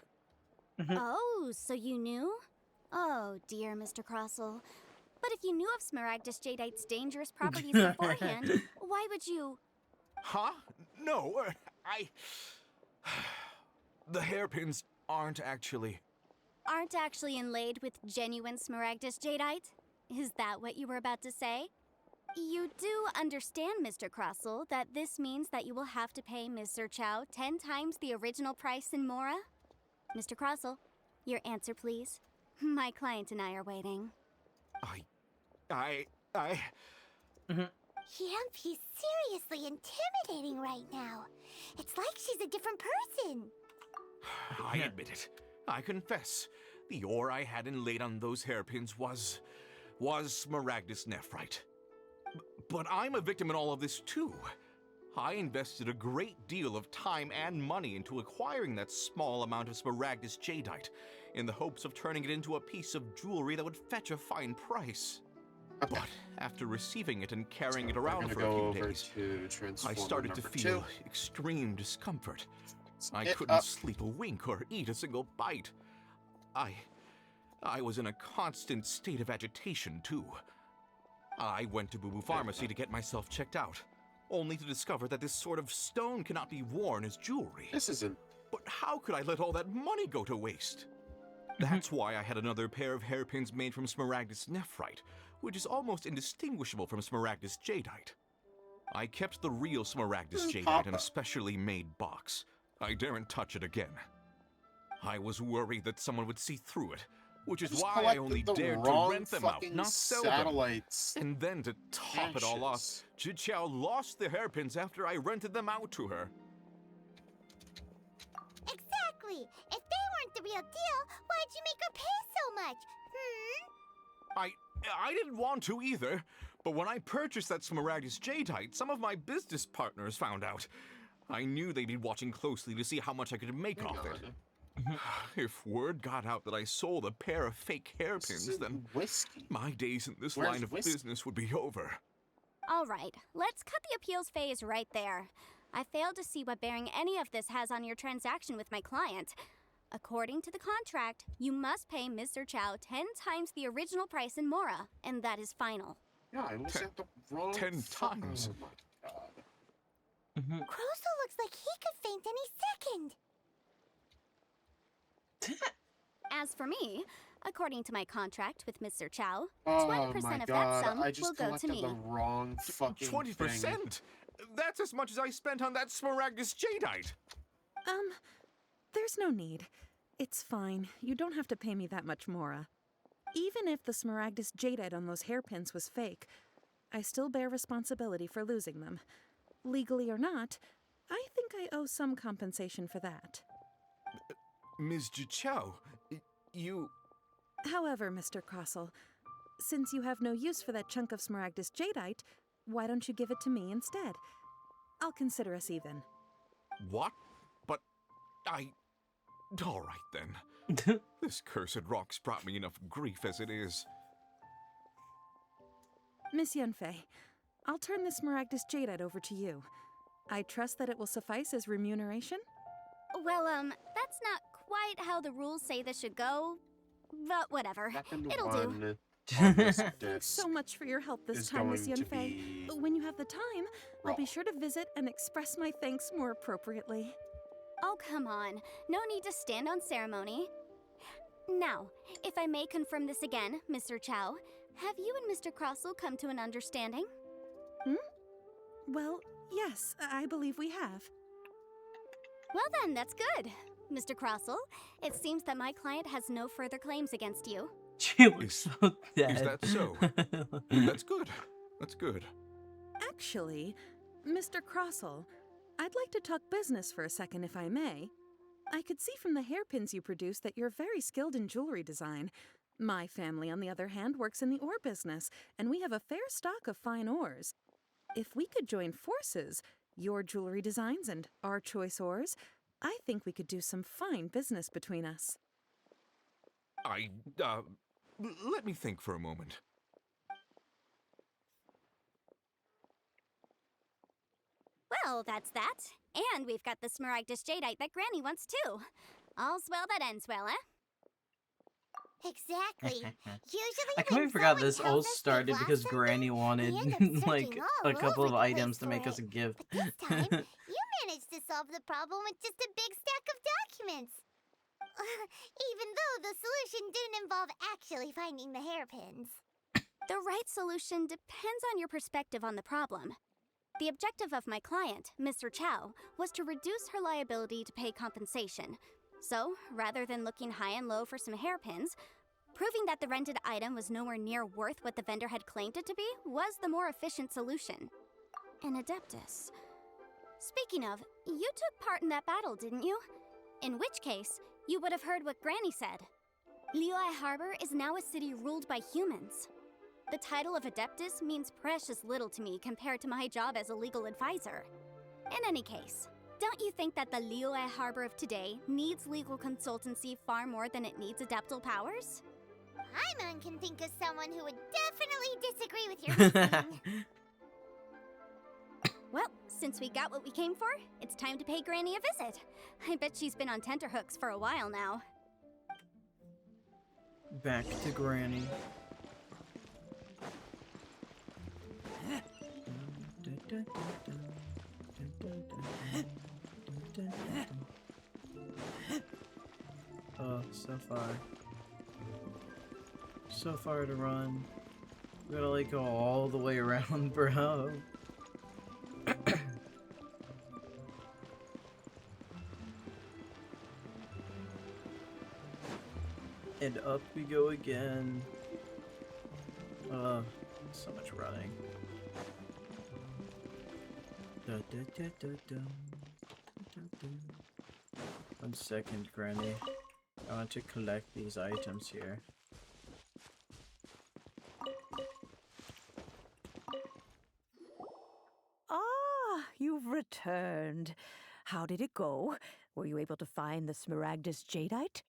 Oh, so you knew? Oh, dear, Mr. Crossell. But if you knew of Smaragdus Jadeite's dangerous properties beforehand, why would you... Huh? No, The hairpins aren't actually inlaid with genuine Smaragdus Jadeite? Is that what you were about to say? You do understand, Mr. Crossell, that this means that you will have to pay Ms. Zerchow 10 times the original price in Mora? Mr. Crossell, your answer, please. My client and I are waiting. He's seriously intimidating right now. It's like she's a different person. I admit it. I confess. The ore I had inlaid on those hairpins was Smaragdus nephrite. But I'm a victim in all of this too. I invested a great deal of time and money into acquiring that small amount of Smaragdus jadeite in the hopes of turning it into a piece of jewelry that would fetch a fine price. But after receiving it and carrying it around for a few days, I started to feel extreme discomfort. I couldn't sleep a wink or eat a single bite. I was in a constant state of agitation, too. I went to Boo Boo Pharmacy to get myself checked out, only to discover that this sort of stone cannot be worn as jewelry. This isn't... But how could I let all that money go to waste? That's why I had another pair of hairpins made from Smaragdus nephrite, which is almost indistinguishable from Smaragdus jadeite. I kept the real Smaragdus jadeite in a specially made box. I daren't touch it again. I was worried that someone would see through it, which is why I only dared to rent them out, not sell them. And then to top it all off, Zhiqiao lost the hairpins after I rented them out to her. Exactly! If they weren't the real deal, why'd you make her pay so much? I didn't want to either, but when I purchased that Smaragdus jadeite, some of my business partners found out. I knew they'd be watching closely to see how much I could make off it. If word got out that I sold a pair of fake hairpins, then my days in this line of business would be over. All right, let's cut the appeals phase right there. I failed to see what bearing any of this has on your transaction with my client. According to the contract, you must pay Ms. Zerchow 10 times the original price in Mora, and that is final. Yeah, I was at the wrong 10 times? Oh my god. Croso looks like he could faint any second. As for me, according to my contract with Ms. Zerchow, Oh 20% my of god, that sum I just will go to collected me. the wrong fucking 20%? thing. That's as much as I spent on that Smaragdus jadeite. There's no need. It's fine. You don't have to pay me that much, Mora. Even if the Smaragdus jadeite on those hairpins was fake, I still bear responsibility for losing them. Legally or not, I think I owe some compensation for that. Ms. Zhiqiao, you... However, Mr. Crossell, since you have no use for that chunk of Smaragdus jadeite, why don't you give it to me instead? I'll consider us even. What? But all right then. This cursed rock's brought me enough grief as it is. Miss Yunfei, I'll turn the Smaragdus jadeite over to you. I trust that it will suffice as remuneration? Well, that's not quite how the rules say this should go, but whatever. It'll do. Thanks so much for your help this time, Miss Yunfei. When you have the time, I'll be sure to visit and express my thanks more appropriately. Oh, come on. No need to stand on ceremony. Now, if I may confirm this again, Mr. Chow, have you and Mr. Crossell come to an understanding? Well, yes, I believe we have. Well then, that's good. Mr. Crossell, it seems that my client has no further claims against you. She looks so dead. Is that so? That's good. That's good. Actually, Mr. Crossell, I'd like to talk business for a second, if I may. I could see from the hairpins you produce that you're very skilled in jewelry design. My family, on the other hand, works in the ore business, and we have a fair stock of fine ores. If we could join forces, your jewelry designs and our choice ores, I think we could do some fine business between us. Let me think for a moment. Well, that's that. And we've got the Smaragdus Jadeite that Granny wants too. All's well that ends well, eh? Exactly. Usually I when completely forgot someone this tells all us they've started lost because something, Granny wanted we end up like searching all a couple over of the items place to make for us a it. gift. But this time, you managed to solve the problem with just a big stack of documents. Even though the solution didn't involve actually finding the hairpins. The right solution depends on your perspective on the problem. The objective of my client, Mr. Chow, was to reduce her liability to pay compensation. So, rather than looking high and low for some hairpins, proving that the rented item was nowhere near worth what the vendor had claimed it to be was the more efficient solution. An Adeptus. Speaking of, you took part in that battle, didn't you? In which case, you would have heard what Granny said. Liyue Harbor is now a city ruled by humans. The title of Adeptus means precious little to me compared to my job as a legal advisor. In any case, don't you think that the Liyue Harbor of today needs legal consultancy far more than it needs adeptal powers? Paimon can think of someone who would definitely disagree with your reasoning. Well, since we got what we came for, it's time to pay Granny a visit. I bet she's been on tenterhooks for a while now. Back to Granny. Oh, so far. So far to run. We gotta like go all the way around, bro. And up we go again. So much running. 1 second, Granny. I want to collect these items here. Ah, you've returned. How did it go? Were you able to find the Smaragdus Jadeite?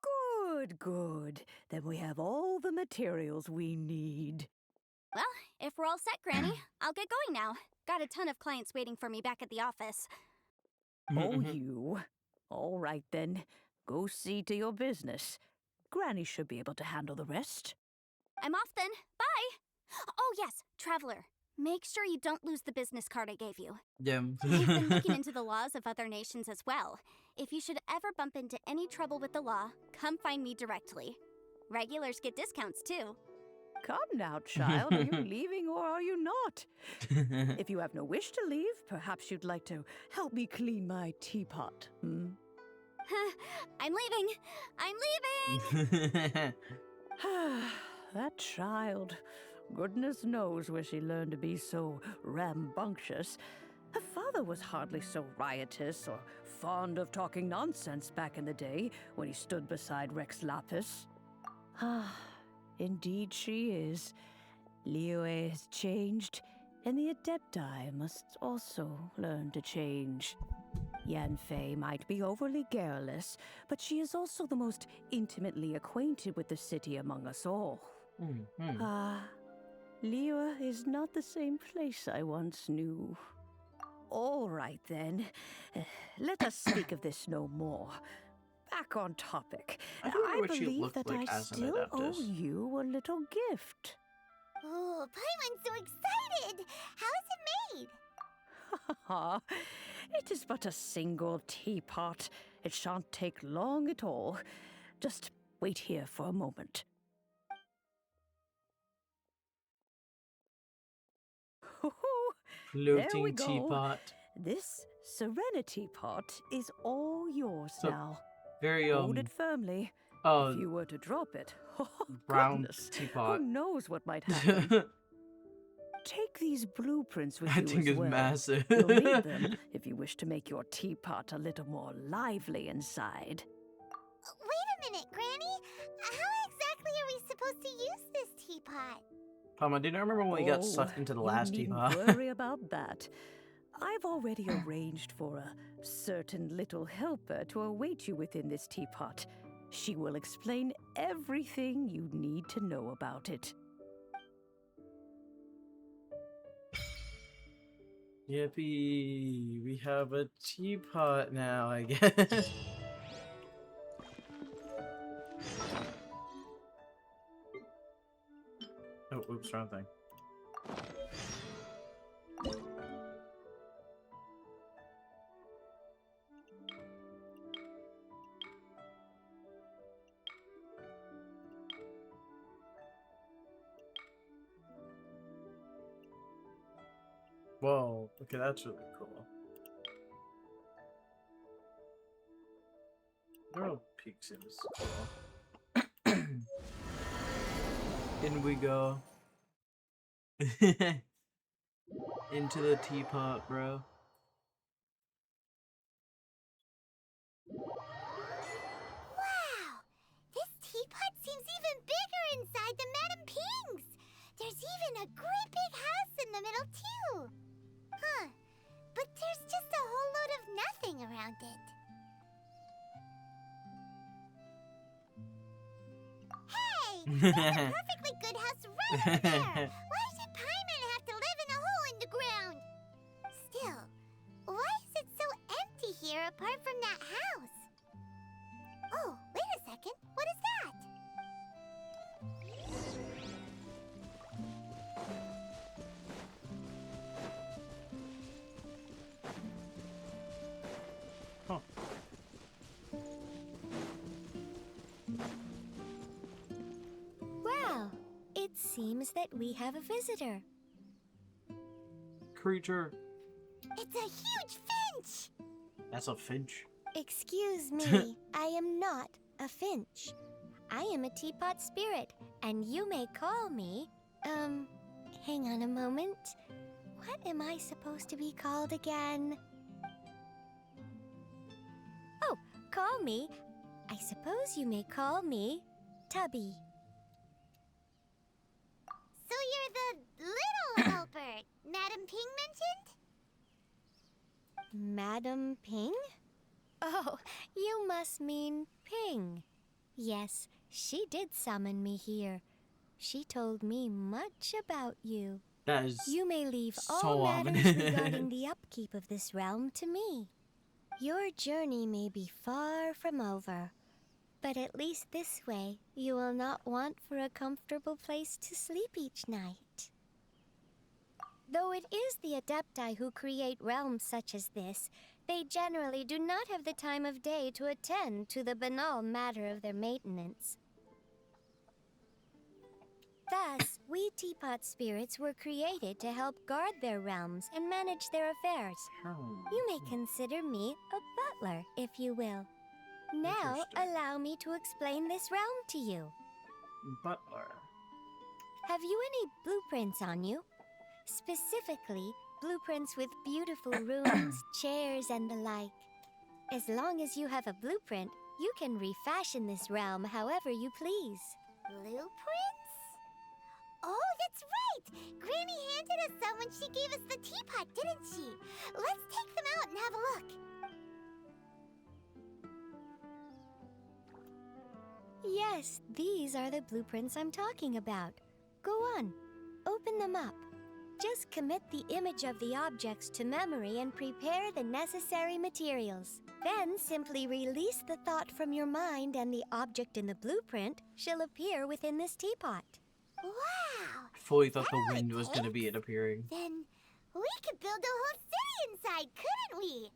Good, good. Then we have all the materials we need. Well, if we're all set, Granny, I'll get going now. Got a ton of clients waiting for me back at the office. Oh, you. All right, then. Go see to your business. Granny should be able to handle the rest. I'm off then. Bye! Oh, yes, Traveler. Make sure you don't lose the business card I gave you. Yeah. I've been looking into the laws of other nations as well. If you should ever bump into any trouble with the law, come find me directly. Regulars get discounts, too. Come now, child. Are you leaving or are you not? If you have no wish to leave, perhaps you'd like to help me clean my teapot, hmm? I'm leaving! I'm leaving! That child. Goodness knows where she learned to be so rambunctious. Her father was hardly so riotous or fond of talking nonsense back in the day when he stood beside Rex Lapis. Ah, indeed she is. Liyue has changed, and the Adepti must also learn to change. Yanfei might be overly garrulous, but she is also the most intimately acquainted with the city among us all. Liyue is not the same place I once knew. All right, then. Let us speak of this no more. Back on topic. I believe that I still owe you a little gift. Oh, Paimon's so excited! How is it made? It is but a single teapot. It shan't take long at all. Just wait here for a moment. Floating teapot. This Serenity pot is all yours now. Very Hold it firmly. If you were to drop it, brown goodness, teapot. who knows what might happen? Take these blueprints with you That thing as is well. massive. You'll need them if you wish to make your teapot a little more lively inside. Wait a minute, Granny. How exactly are we supposed to use this teapot? Paimon, do you remember when we got sucked into the last teapot? Don't worry about that. I've already arranged for a certain little helper to await you within this teapot. She will explain everything you need to know about it. Yippee! We have a teapot now, I guess. Oh, oops, wrong thing. Whoa, okay, that's really cool. Girl Peak seems cool. In we go. Into the teapot, bro. Wow! This teapot seems even bigger inside than Madame Ping's! There's even a great big house in the middle, too! Huh. But there's just a whole load of nothing around it. Hey! There's a perfectly good house right over there! Why should Paimon have to live in a hole in the ground? Still, why is it so empty here apart from that house? Oh, wait a second. What is that? Huh. Well, it seems that we have a visitor. Creature. It's a huge finch! That's a finch. Excuse me, I am not a finch. I am a teapot spirit, and you may call me, hang on a moment. What am I supposed to be called again? Oh, call me. I suppose you may call me Tubby. So you're the little helper Madame Ping mentioned? Madam Ping? Oh, you must mean Ping. Yes, she did summon me here. She told me much about you. That is You may leave so all matters ominous. regarding the upkeep of this realm to me. Your journey may be far from over, but at least this way you will not want for a comfortable place to sleep each night. Though it is the Adepti who create realms such as this, they generally do not have the time of day to attend to the banal matter of their maintenance. Thus, we teapot spirits were created to help guard their realms and manage their affairs. You may consider me a butler, if you will. Now, allow me to explain this realm to you. Butler. Have you any blueprints on you? Specifically, blueprints with beautiful rooms, chairs, and the like. As long as you have a blueprint, you can refashion this realm however you please. Blueprints? Oh, that's right! Granny handed us some when she gave us the teapot, didn't she? Let's take them out and have a look. Yes, these are the blueprints I'm talking about. Go on, open them up. Just commit the image of the objects to memory and prepare the necessary materials. Then simply release the thought from your mind and the object in the blueprint shall appear within this teapot. Wow! Fully thought the wind was going to be it appearing. Then we could build a whole city inside, couldn't we?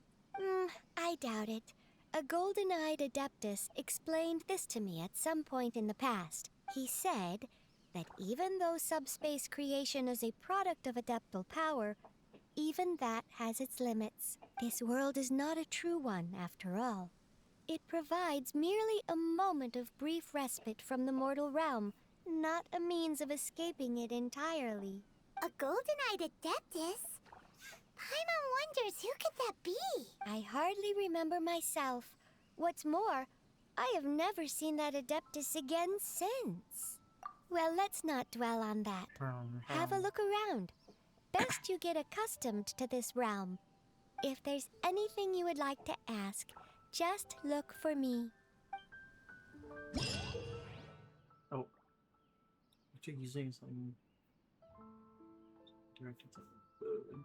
I doubt it. A golden-eyed adeptus explained this to me at some point in the past. He said that even though subspace creation is a product of adeptal power, even that has its limits. This world is not a true one, after all. It provides merely a moment of brief respite from the mortal realm, not a means of escaping it entirely. A golden-eyed adeptus? Paimon wonders who could that be? I hardly remember myself. What's more, I have never seen that adeptus again since. Well, let's not dwell on that. Have a look around. Best you get accustomed to this realm. If there's anything you would like to ask, just look for me. Oh. What you're using something directed to food.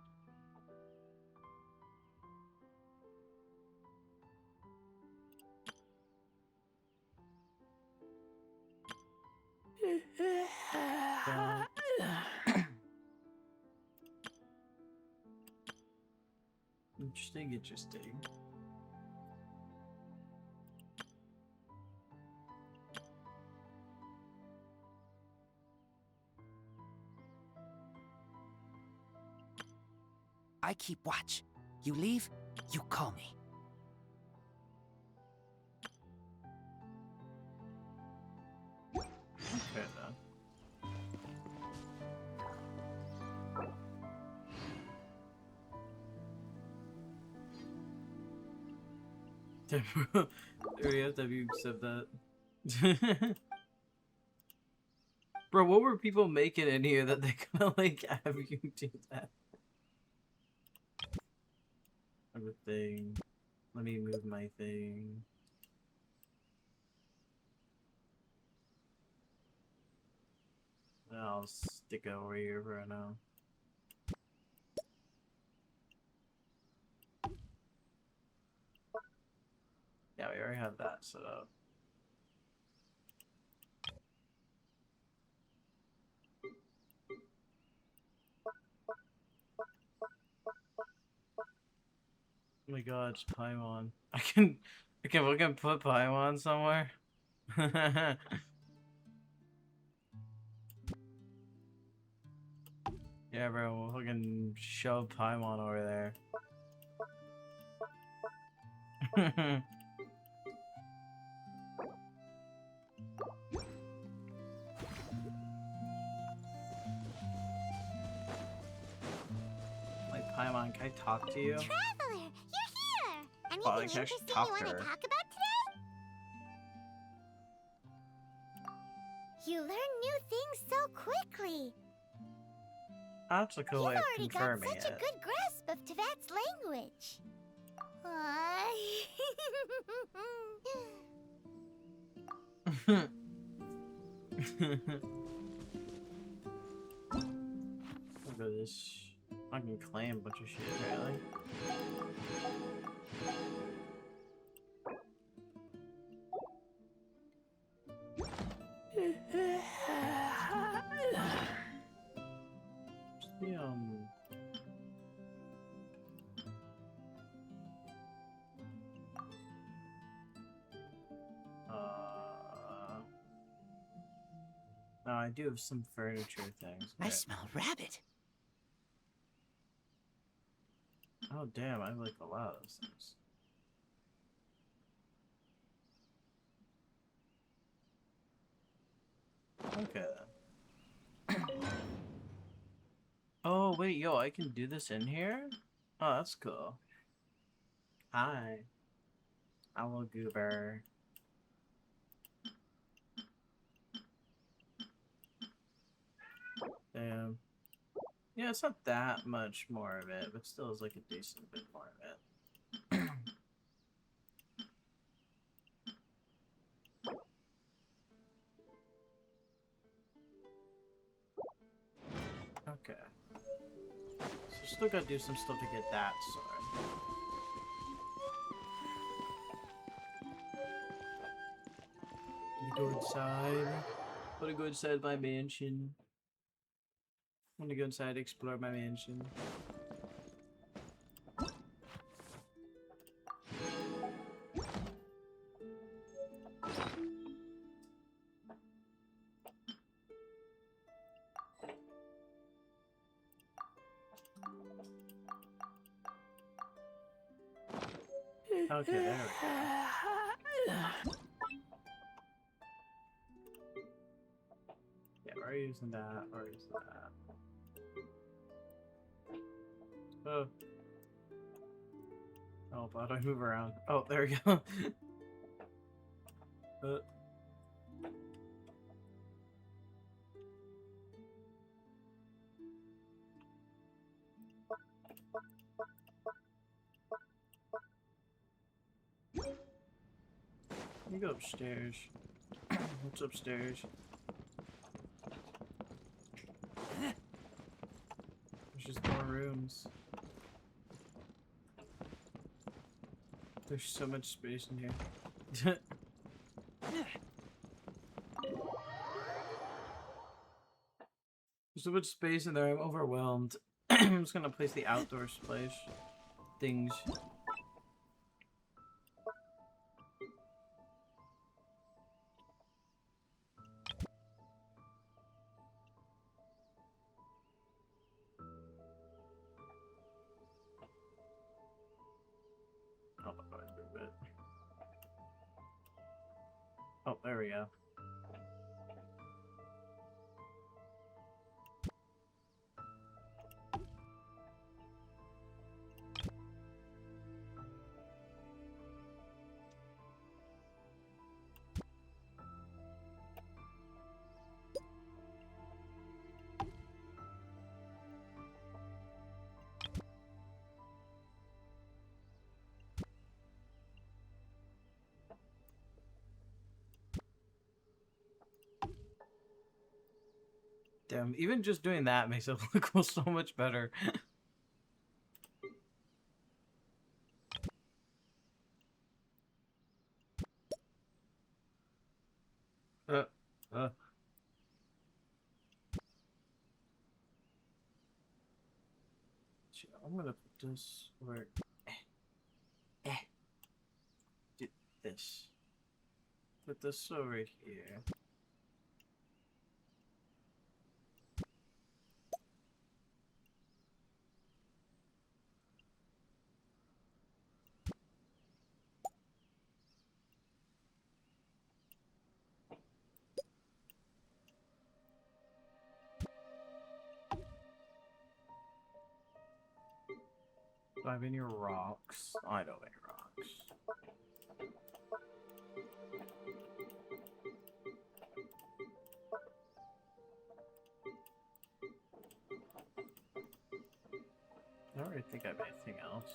Interesting, interesting. I keep watch. You leave, you call me. Okay then. We have to have you accept that. Bro, what were people making in here that they gonna like have you do that? Everything. Let me move my thing. I'll stick it over here for now. Yeah, we already have that set up. Oh my god, it's Paimon. I can fucking put Paimon somewhere. Yeah, bro, we'll fucking shove Paimon over there. Like, Paimon, can I talk to you? Traveler, you're here! Well, I Anything can actually interesting you talk want to to her. talk about today? You learn new things so quickly. That's a cool You've way of already got confirming such a it. good grasp of Tevat's language. Look at this. I can claim a bunch of shit, apparently. The, no, I do have some furniture things. I smell rabbit. Oh damn, I like a lot of those things. Okay then. Oh wait, yo, I can do this in here? Oh, that's cool. Hi. Hello, Goober. Damn. Yeah, it's not that much more of it, but still is like a decent bit more of it. Okay. So still gotta do some stuff to get that sword. Let me go inside. I'm gonna go inside my mansion. I'm gonna go inside and explore my mansion. Okay, there we go. Yeah, we're using that, we're using that. Oh. Oh, how do I move around? Oh, there we go. Let me go upstairs. What's upstairs? There's just more rooms. There's so much space in here. There's so much space in there, I'm overwhelmed. I'm just gonna place the outdoor splash things. Oh, there we go. Damn, even just doing that makes it look so much better. uh. I'm gonna put this where. Do this. Put this over here. Do I have any rocks? I don't have any rocks. I don't really think I have anything else.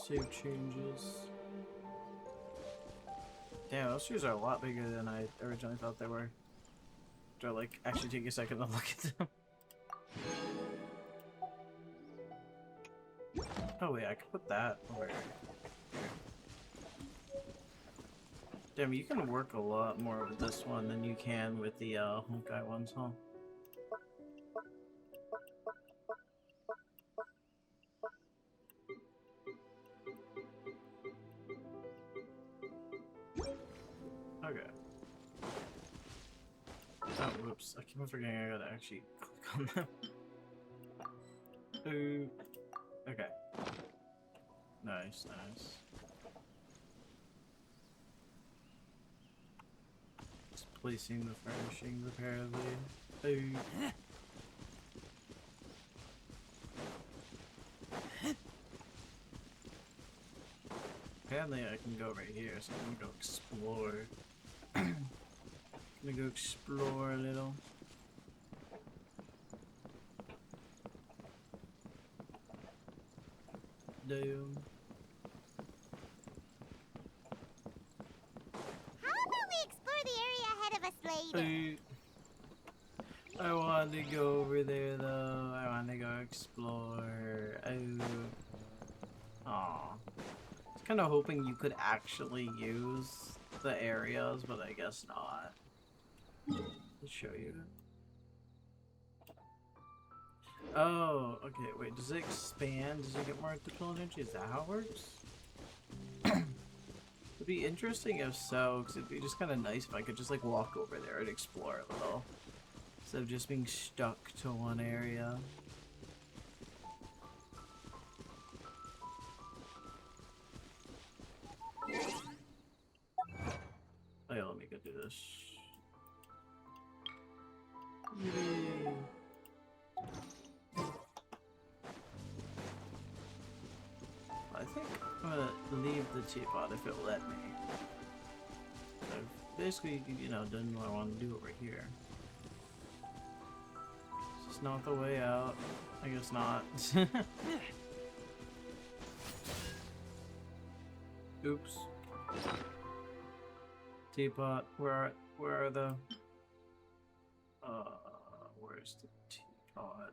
Save changes. Damn, those trees are a lot bigger than I originally thought they were. Do I like actually take a second to look at them? Oh wait, I could put that over here. Damn, you can work a lot more with this one than you can with the Honkai ones, huh? Okay. Oh, whoops. I keep on forgetting I gotta actually click on them. Ooh. Okay. Nice, nice. Just placing the furnishings apparently. Ooh. Apparently I can go right here, so I'm gonna go explore. Gonna go explore a little. Damn. How about we explore the area ahead of us later? I want to go over there though. I want to go explore. Oh. Aw. I was kind of hoping you could actually use the areas, but I guess not. Let's show you. Oh, okay, wait, does it expand? Does it get more diplomatic energy? Is that how it works? It'd be interesting if so, because it'd be just kind of nice if I could just like walk over there and explore a little. Instead of just being stuck to one area. Oh yeah, let me go do this. Yay. I think I'm gonna leave the teapot if it'll let me. I've basically, you know, done what I want to do over here. Just this not the way out? I guess not. Oops. Teapot, where are the where's the teapot?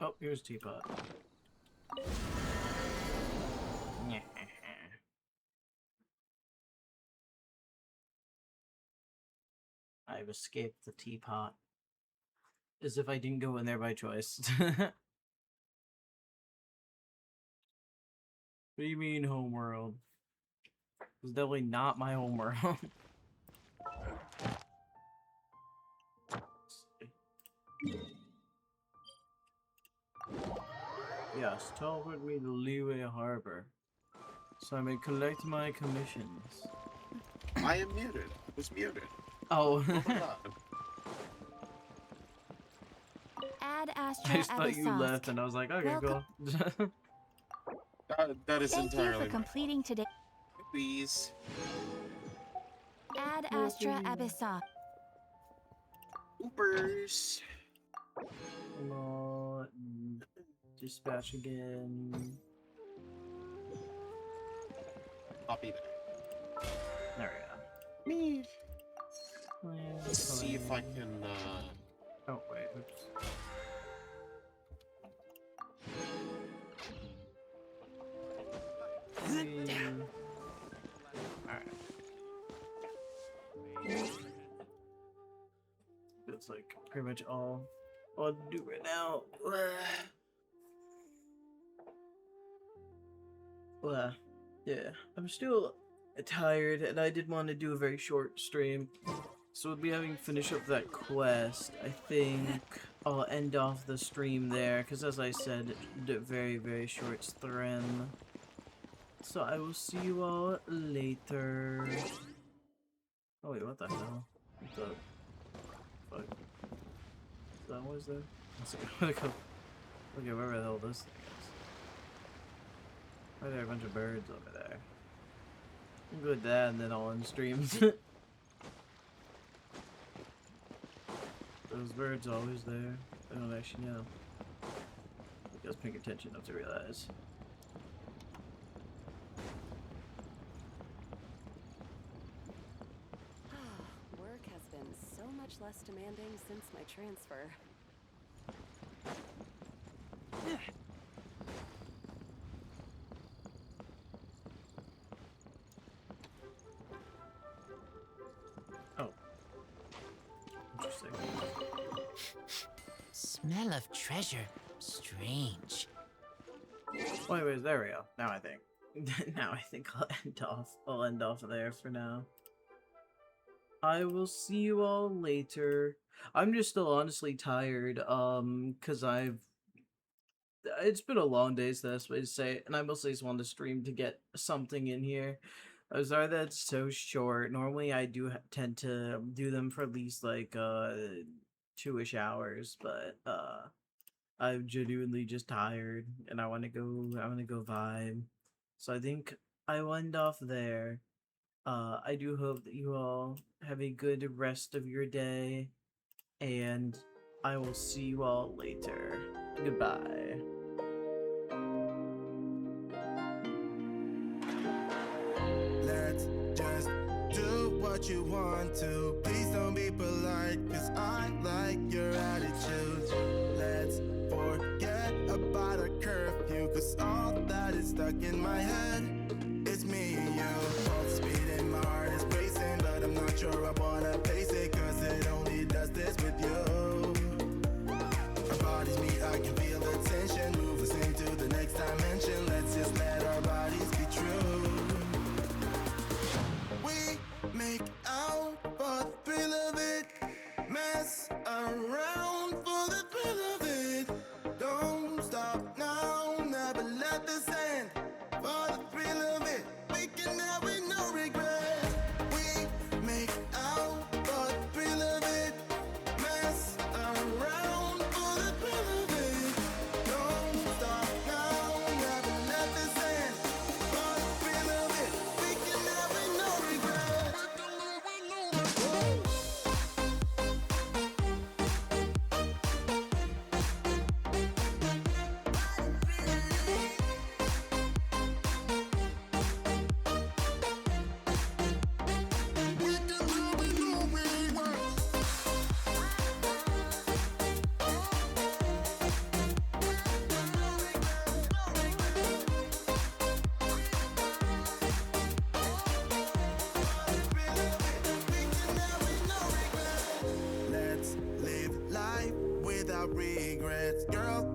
Oh, here's teapot. I've escaped the teapot. As if I didn't go in there by choice. What do you mean, homeworld? It's definitely not my homeworld. Yes, teleport me to Leeway Harbor, so I may collect my commissions. I am muted. I was muted. Oh. Oh my god. Ad Astra I just thought you Abyssosque. left, and I was like, okay, Welcome. cool. That is Thank you entirely for my completing today. fault. Please. Ad Astra Abyssosque. Oopers. Come on. Dispatch again. I'll be there. There we Me. go. Let's see if I can, Oh, wait, oops. Alright. That's like pretty much all I'll do right now. Yeah, I'm still tired, and I did want to do a very short stream. So we'll be having to finish up that quest. I think I'll end off the stream there, because as I said, a very, very short stream. So I will see you all later. Oh wait, what the hell? What the fuck? Is that what is there? Let's go. Okay, wherever the hell this thing is. Why are there a bunch of birds over there? I'll go with that and then I'll end streams. Those birds always there? I don't actually know. I was paying attention enough to realize. Work has been so much less demanding since my transfer. Oh. Interesting. Smell of treasure. Strange. Well, anyways, there we go. Now I think. Now I think I'll end off there for now. I will see you all later. I'm just still honestly tired, cause it's been a long day, so that's what I say, and I mostly just wanted to stream to get something in here. I'm sorry that it's so short. Normally I do tend to do them for at least like 2-ish hours, but I'm genuinely just tired and I wanna go vibe. So I think I will end off there. I do hope that you all have a good rest of your day, and I will see you all later. Goodbye. Let's just do what you want to. Please don't be polite, cause I like your attitude. Let's forget about a curfew, cause all that is stuck in my head. It's me and you. Full speed and my heart is racing, but I'm not sure I wanna pace it, cause it only does this with you. Our bodies meet, I can feel the tension. Move us into the next dimension. Let's just let our bodies be true. We make out for the thrill of it. Mess around for the thrill of it. Don't stop now, never let this end. For the thrill of it, we can have it, no regret. We make out for the thrill of it. Mess around for the thrill of it. Don't stop now, got regrets. Girl,